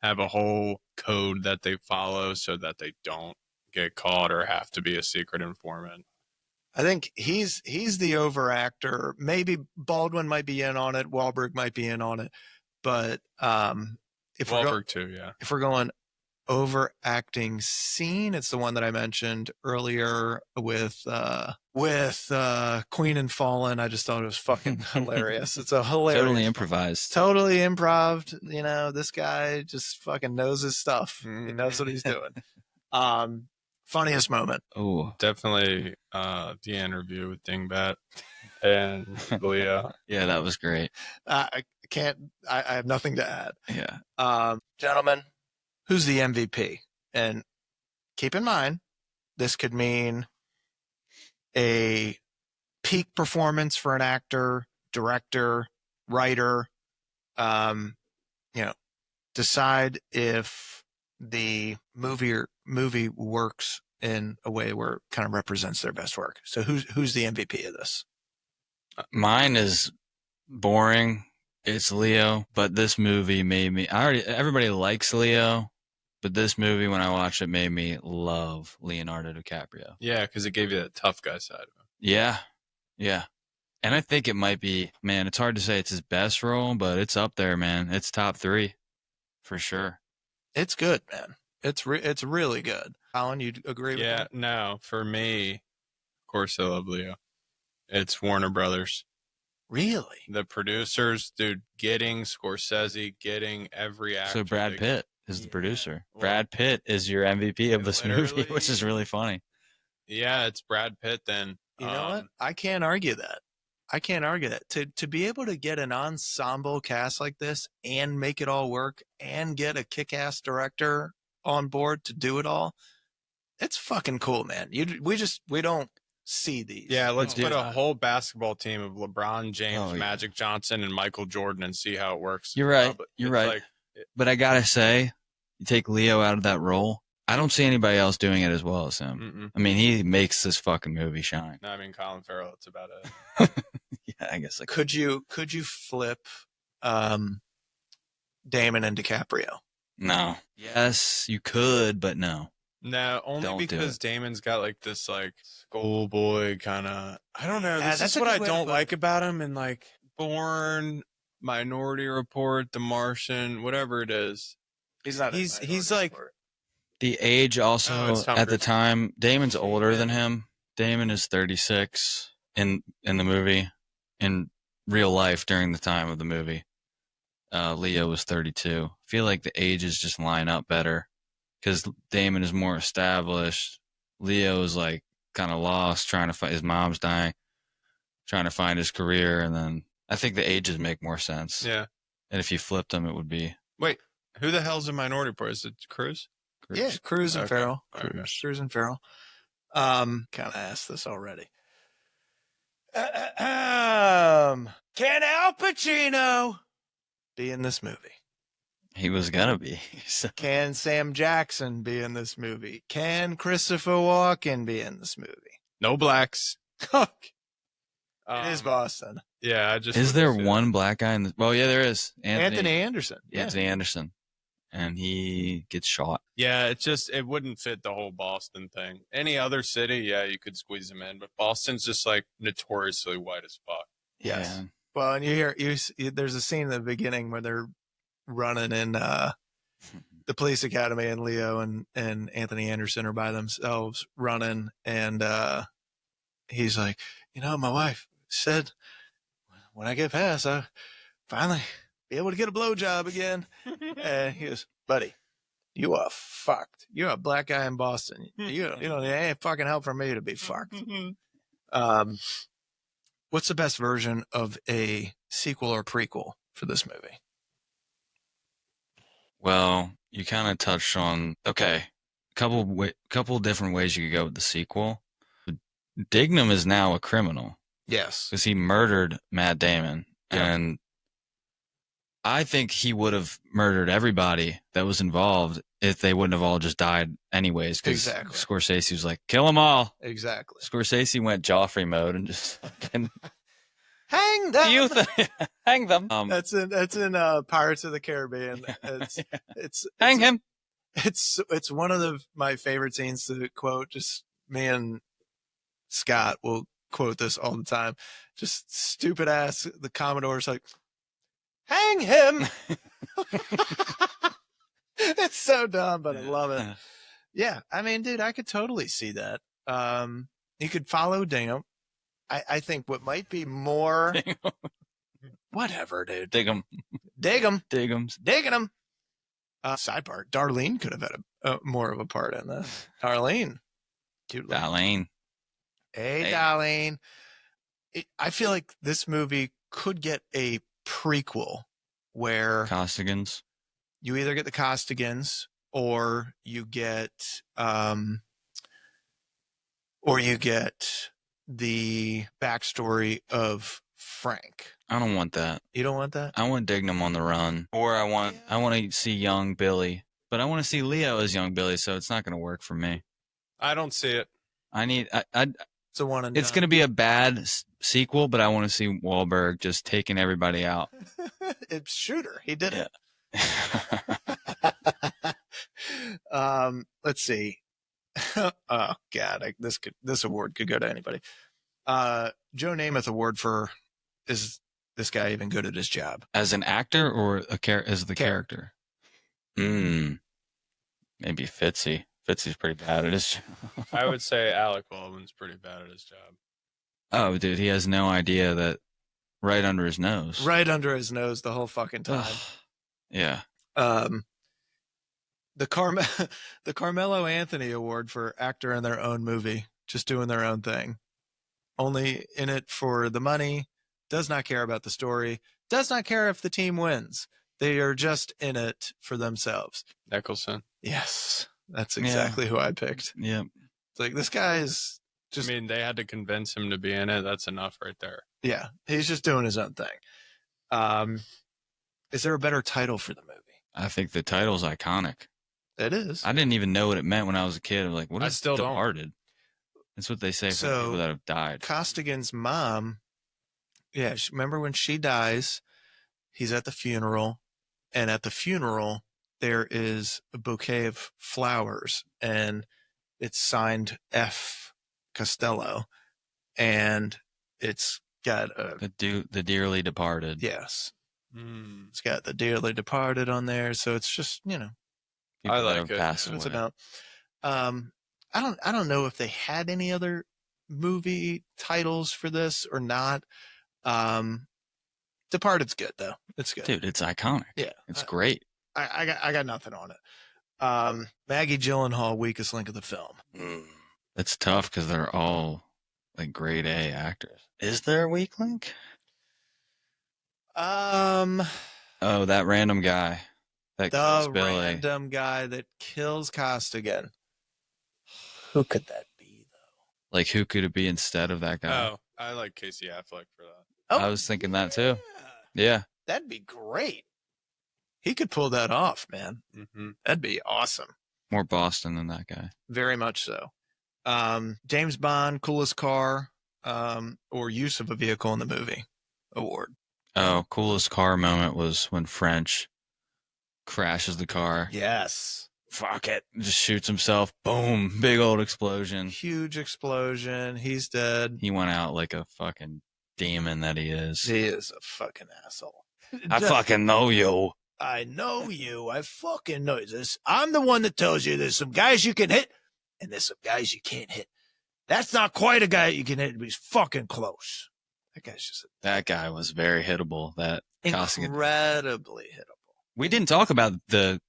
have a whole code that they follow so that they don't get caught or have to be a secret informant. I think he's the overactor. Maybe Baldwin might be in on it. Wahlberg might be in on it. But if we're going overacting scene, it's the one that I mentioned earlier with Queenan Fallen. I just thought it was fucking hilarious. It's a hilarious, totally improvised, totally improv. You know, this guy just fucking knows his stuff. He knows what he's doing. Funniest moment. Oh, definitely the interview with Dingbat and Leo. Yeah, that was great. I have nothing to add. Yeah. Gentlemen, who's the MVP? And keep in mind, this could mean a peak performance for an actor, director, writer. Decide if the movie works in a way where it kind of represents their best work. So who's the MVP of this? Mine is boring. It's Leo, but this movie made me. Everybody likes Leo, but this movie, when I watched it, made me love Leonardo DiCaprio. Yeah, because it gave you that tough guy side of him. Yeah. And I think it might be, man, it's hard to say it's his best role, but it's up there, man. It's top 3 for sure. It's good, man. It's really good. Colin, you agree with that? Yeah, no, for me, of course I love Leo. It's Warner Brothers. Really? The producers, dude, getting Scorsese, getting every actor. So Brad Pitt is the producer. Well, Brad Pitt is your MVP of this movie, which is really funny. Yeah, it's Brad Pitt then. You know what? I can't argue that. To be able to get an ensemble cast like this and make it all work and get a kick-ass director on board to do it all, it's fucking cool, man. We don't see these. Yeah, let's put a whole basketball team of LeBron James, Magic Johnson, and Michael Jordan and see how it works. You're right. You're right. But I gotta say, you take Leo out of that role, I don't see anybody else doing it as well as him. Mm-mm. I mean, he makes this fucking movie shine. No, I mean, Colin Farrell, that's about it. Yeah, I guess. Could you flip Damon and DiCaprio? No. Yes, you could, but no. No, only because Damon's got like this like schoolboy kind of. I don't know. This is what I don't like about him. And like Born, Minority Report, The Martian, whatever it is. He's not. He's like the age also at the time. Damon's older than him. Damon is 36 in the movie. In real life, during the time of the movie, Leo was 32. I feel like the ages just line up better because Damon is more established. Leo is like kind of lost, trying to find his mom's dying, trying to find his career, and then I think the ages make more sense. Yeah. And if you flipped them, it would be. Wait, who the hell's in Minority Report? Is it Cruz? Yeah, Cruz and Farrell. Cruz and Farrell. Kind of asked this already. Can Al Pacino be in this movie? He was gonna be. Can Sam Jackson be in this movie? Can Christopher Walken be in this movie? No blacks. It is Boston. Yeah, Is there one black guy in this? Well, yeah, there is. Anthony Anderson. Yeah, Anthony Anderson. And he gets shot. Yeah, it wouldn't fit the whole Boston thing. Any other city, yeah, you could squeeze him in, but Boston's just like notoriously white as fuck. Yes. Yeah. Well, and there's a scene in the beginning where they're running in the police academy, and Leo and Anthony Anderson are by themselves running, and he's like, my wife said when I get past, I finally be able to get a blowjob again. And he goes, buddy, you are fucked. You're a black guy in Boston. It ain't fucking help for me to be fucked. What's the best version of a sequel or prequel for this movie? Well, you kind of touched on, okay, couple different ways you could go with the sequel. Dignam is now a criminal Yes. because he murdered Matt Damon. Yep. And I think he would have murdered everybody that was involved if they wouldn't have all just died anyways. Because Exactly. Scorsese was like, kill them all. Exactly. Scorsese went Joffrey mode and just fucking Hang them. hang them. That's in Pirates of the Caribbean. It's hang him. It's one of my favorite scenes to quote. Just me and Scott will quote this all the time. Just stupid ass. The Commodore's like, hang him. It's so dumb, but I love it. Yeah, I mean, dude, I could totally see that. You could follow Dignam. I think what might be more, whatever, dude. Dig him. Dignam. Sidebar: Darlene could have had more of a part in this. Darlene, cute. Darlene. Hey, Darlene. I feel like this movie could get a prequel where Costigans. You either get the Costigans or you get the backstory of Frank. I don't want that. You don't want that? I want Dignam on the run, or I want to see young Billy, but I want to see Leo as young Billy, so it's not going to work for me. I don't see it. It's a one and it's going to be a bad sequel, but I want to see Wahlberg just taking everybody out. It's Shooter. He did it. Let's see. Oh God, this award could go to anybody. Joe Namath Award for is this guy even good at his job as an actor or as the character? Maybe Fitzy. Fitzy's pretty bad at his job. I would say Alec Baldwin's pretty bad at his job. Oh, dude, he has no idea that right under his nose. Right under his nose the whole fucking time. Yeah. The Carmelo Anthony Award for actor in their own movie, just doing their own thing. Only in it for the money, does not care about the story, does not care if the team wins. They are just in it for themselves. Nicholson. Yes. That's exactly who I picked. Yep. It's like, this guy is just... I mean, they had to convince him to be in it. That's enough right there. Yeah. He's just doing his own thing. Is there a better title for the movie? I think the title's iconic. It is. I didn't even know what it meant when I was a kid. I'm like, what is Departed? That's what they say for people that have died. Costigan's mom, remember when she dies, he's at the funeral, and at the funeral, there is a bouquet of flowers, and it's signed F. Costello, and it's got the dearly departed. Yes. It's got the dearly departed on there, so it's just, I like it. That's what it's about. I don't know if they had any other movie titles for this or not. Departed's good though. It's good. Dude, it's iconic. Yeah. It's great. I got nothing on it. Maggie Gyllenhaal, weakest link of the film. It's tough because they're all like grade A actors. Is there a weak link? Oh, that random guy. The random guy that kills Costigan. Who could that be, though? Like, who could it be instead of that guy? Oh, I like Casey Affleck for that. Oh, I was thinking that too. Yeah. That'd be great. He could pull that off, man. Mm-hmm. That'd be awesome. More Boston than that guy. Very much so. James Bond, coolest car, or use of a vehicle in the movie award. Oh, coolest car moment was when French crashes the car. Yes. Fuck it. Just shoots himself. Boom. Big old explosion. Huge explosion. He's dead. He went out like a fucking demon that he is. He is a fucking asshole. I fucking know you. I know you. I fucking know this. I'm the one that tells you there's some guys you can hit and there's some guys you can't hit. That's not quite a guy you can hit, but he's fucking close. That guy was very hittable. That incredibly hittable. We didn't talk about the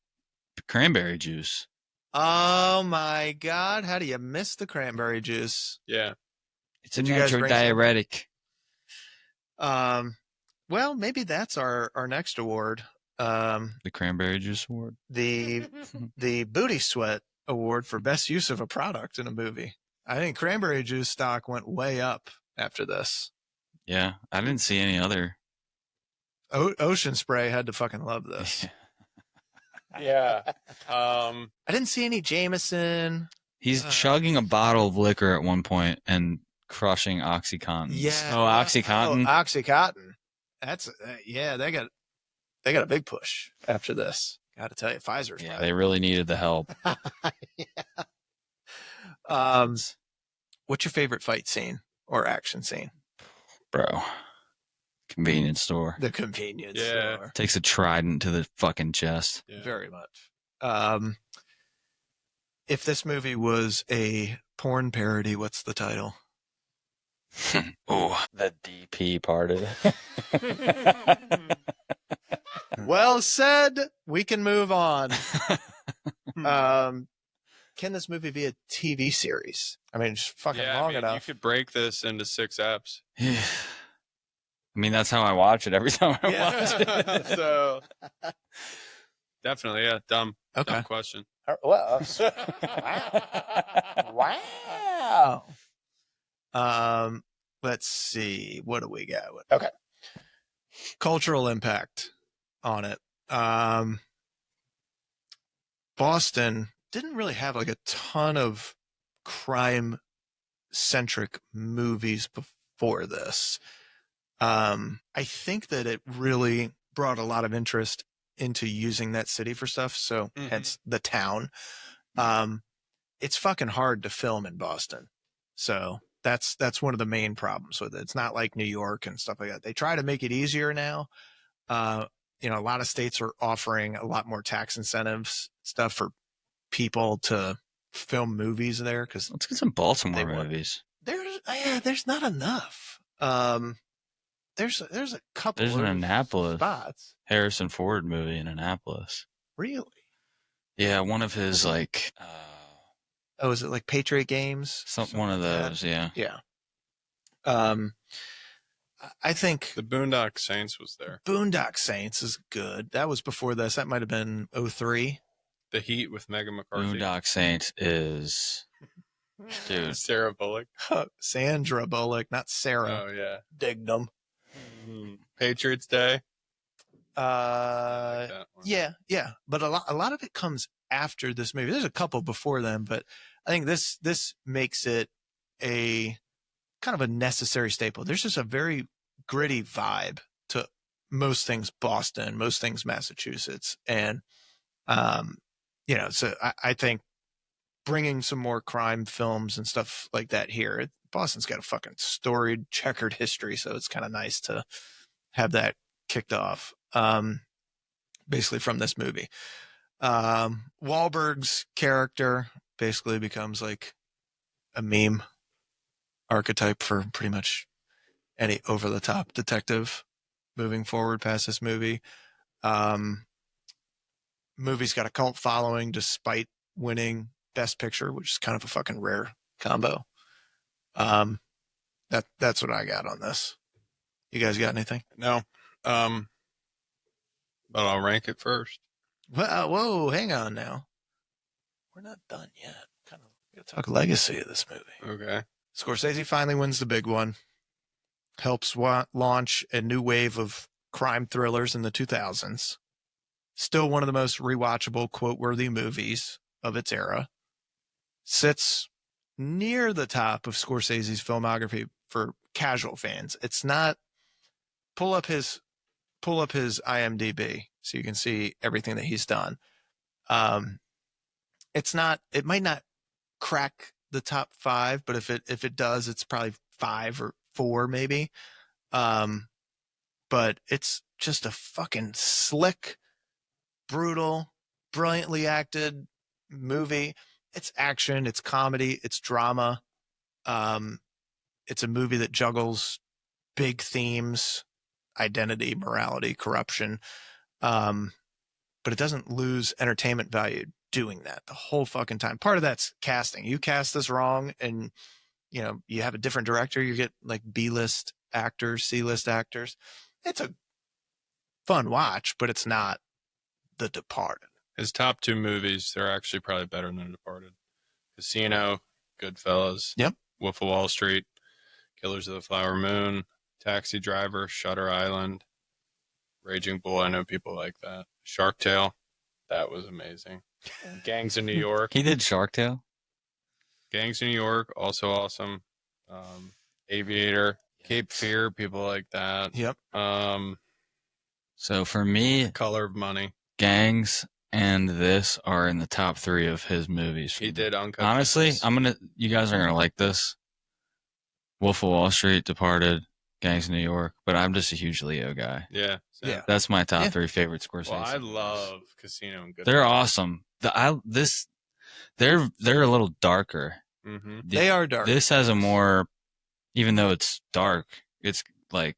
cranberry juice. Oh my God. How do you miss the cranberry juice? Yeah. It's a natural diuretic. Well, maybe that's our next award. The Cranberry Juice Award. the Booty Sweat Award for best use of a product in a movie. I think cranberry juice stock went way up after this. Yeah, I didn't see any other. Ocean Spray had to fucking love this. Yeah. I didn't see any Jameson. He's chugging a bottle of liquor at one point and crushing OxyContin. Yeah. Oh, OxyContin. Oh, OxyContin. That's yeah. They got a big push after this. Got to tell you, Pfizer's. Yeah, they really needed the help. Yeah. What's your favorite fight scene or action scene? Bro. Convenience store. The convenience Yeah. store. Takes a trident to the fucking chest. Yeah. Very much. If this movie was a porn parody, what's the title? Oh, the DP part of it. Well said. We can move on. Can this movie be a TV series? I mean, just fucking long enough. You could break this into 6 eps. Yeah. I mean, that's how I watch it every time I watch it. So definitely, yeah. Dumb question. Well, wow. Let's see. What do we got? Okay. Cultural impact on it. Boston didn't really have like a ton of crime centric movies before this. I think that it really brought a lot of interest into using that city for stuff. So hence the town. It's fucking hard to film in Boston. So that's one of the main problems with it. It's not like New York and stuff like that. They try to make it easier now. A lot of states are offering a lot more tax incentives stuff for people to film movies there. Cause let's get some Baltimore movies. There's not enough. There's a couple. There's an Annapolis spots. Harrison Ford movie in Annapolis. Really? Yeah, one of his like. Is it like Patriot Games? One of those, yeah. Yeah. I think the Boondock Saints was there. Boondock Saints is good. That was before this. That might have been 2003. The Heat with Megan McCarthy. Boondock Saints is, dude. Sarah Bullock. Sandra Bullock, not Sarah. Oh yeah. Dignam. Patriots Day. Yeah. But a lot of it comes after this movie. There's a couple before then, but I think this makes it a kind of a necessary staple. There's just a very gritty vibe to most things Boston, most things Massachusetts, and so I think bringing some more crime films and stuff like that here. Boston's got a fucking storied, checkered history, so it's kind of nice to have that kicked off. Basically from this movie. Wahlberg's character basically becomes like a meme archetype for pretty much any over-the-top detective moving forward past this movie. Movie's got a cult following despite winning Best Picture, which is kind of a fucking rare combo. That's what I got on this. You guys got anything? No. But I'll rank it first. Whoa, hang on now. We're not done yet. Kind of gotta talk legacy of this movie. Okay. Scorsese finally wins the big one. Helps launch a new wave of crime thrillers in the 2000s. Still one of the most rewatchable, quote-worthy movies of its era. Sits near the top of Scorsese's filmography for casual fans. It's not. Pull up his IMDb so you can see everything that he's done. It might not crack the top 5, but if it does, it's probably 5 or 4 maybe. But it's just a fucking slick, brutal, brilliantly acted movie. It's action, it's comedy, it's drama. It's a movie that juggles big themes, identity, morality, corruption. But it doesn't lose entertainment value doing that the whole fucking time. Part of that's casting. You cast this wrong and you have a different director, you get like B-list actors, C-list actors. It's a fun watch, but it's not The Departed. His top 2 movies, they're actually probably better than The Departed. Casino, Goodfellas. Yep. Wolf of Wall Street, Killers of the Flower Moon, Taxi Driver, Shutter Island, Raging Bull. I know people like that. Shark Tale, that was amazing. Gangs of New York. He did Shark Tale. Gangs of New York, also awesome. Aviator, Cape Fear, people like that. Yep. So for me, Color of Money. Gangs and this are in the top 3 of his movies. He did Uncut Honestly, Gems. you guys are gonna like this. Wolf of Wall Street, Departed, Gangs of New York, but I'm just a huge Leo guy. Yeah. Same. Yeah. That's my top 3 favorite Scorsese. Well, I movies. love Casino and Goodfellas. They're awesome. They're a little darker. Mm-hmm. They are dark. This has a more, even though it's dark, it's like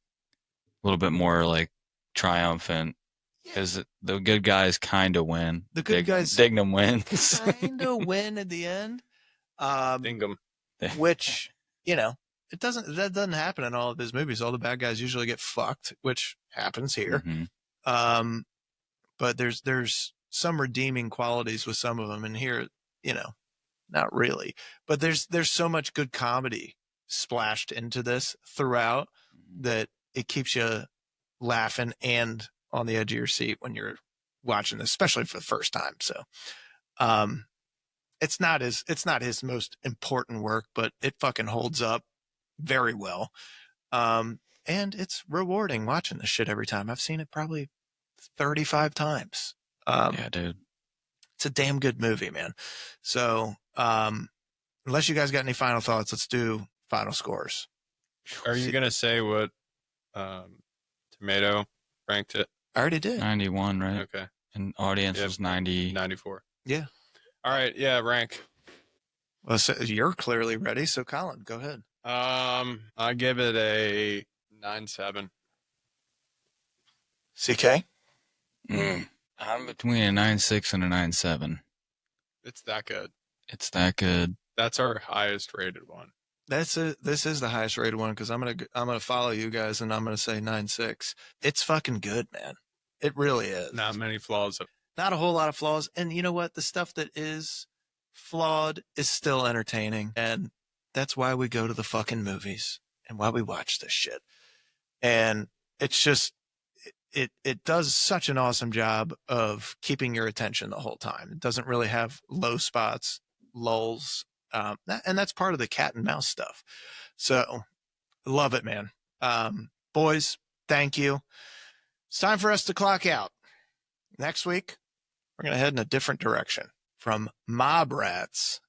a little bit more like triumphant because the good guys kind of win. The good guys Dignam wins. kind of win at the end. Dignam. Which, that doesn't happen in all of his movies. All the bad guys usually get fucked, which happens here. Mm-hmm. But there's some redeeming qualities with some of them, and here, not really. But there's so much good comedy splashed into this throughout that it keeps you laughing and on the edge of your seat when you're watching this, especially for the first time. So, it's not his most important work, but it fucking holds up very well. And it's rewarding watching this shit every time. I've seen it probably 35 times. Yeah, dude. It's a damn good movie, man. So, unless you guys got any final thoughts, let's do final scores. Are you going to say what Tomato ranked it? I already did. 91, right? Okay. And audience was 90. 94. Yeah. All right. Yeah, rank. Well, so you're clearly ready. So, Colin, go ahead. I give it a 9.7. CK? I'm between a 9.6 and a 9.7. It's that good. It's that good. That's our highest rated one. This is the highest rated one because I'm gonna follow you guys and I'm gonna say 9.6. It's fucking good, man. It really is. Not many flaws. Not a whole lot of flaws, and you know what? The stuff that is flawed is still entertaining, and that's why we go to the fucking movies and why we watch this shit. And it's just it does such an awesome job of keeping your attention the whole time. It doesn't really have low spots, lulls. And that's part of the cat and mouse stuff. So love it, man. Boys, thank you. It's time for us to clock out. Next week, we're going to head in a different direction from mob rats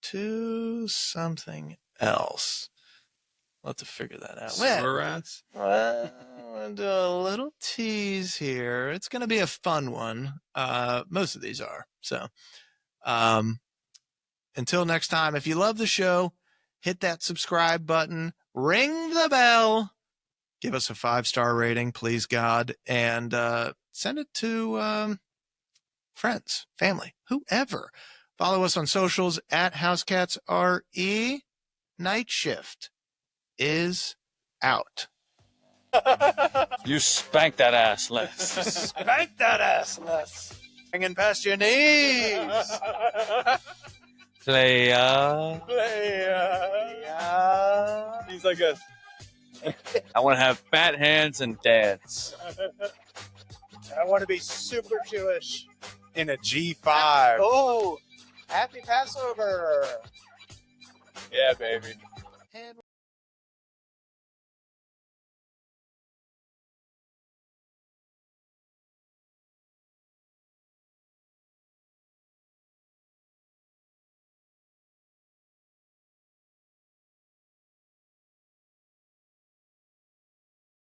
to something else. We'll have to figure that out. Sewer rats? Well, I'll do a little tease here. It's going to be a fun one. Most of these are. So, until next time, if you love the show, hit that subscribe button, ring the bell, give us a 5-star rating, please God, and send it to friends, family, whoever. Follow us on socials at HousecatsRE. Nightshift is out. You spank that ass less. Spank that ass less. Hanging past your knees. Playa. He's like a... I want to have fat hands and dance. I want to be super Jewish. in a G5. Oh, happy Passover. Yeah, baby. And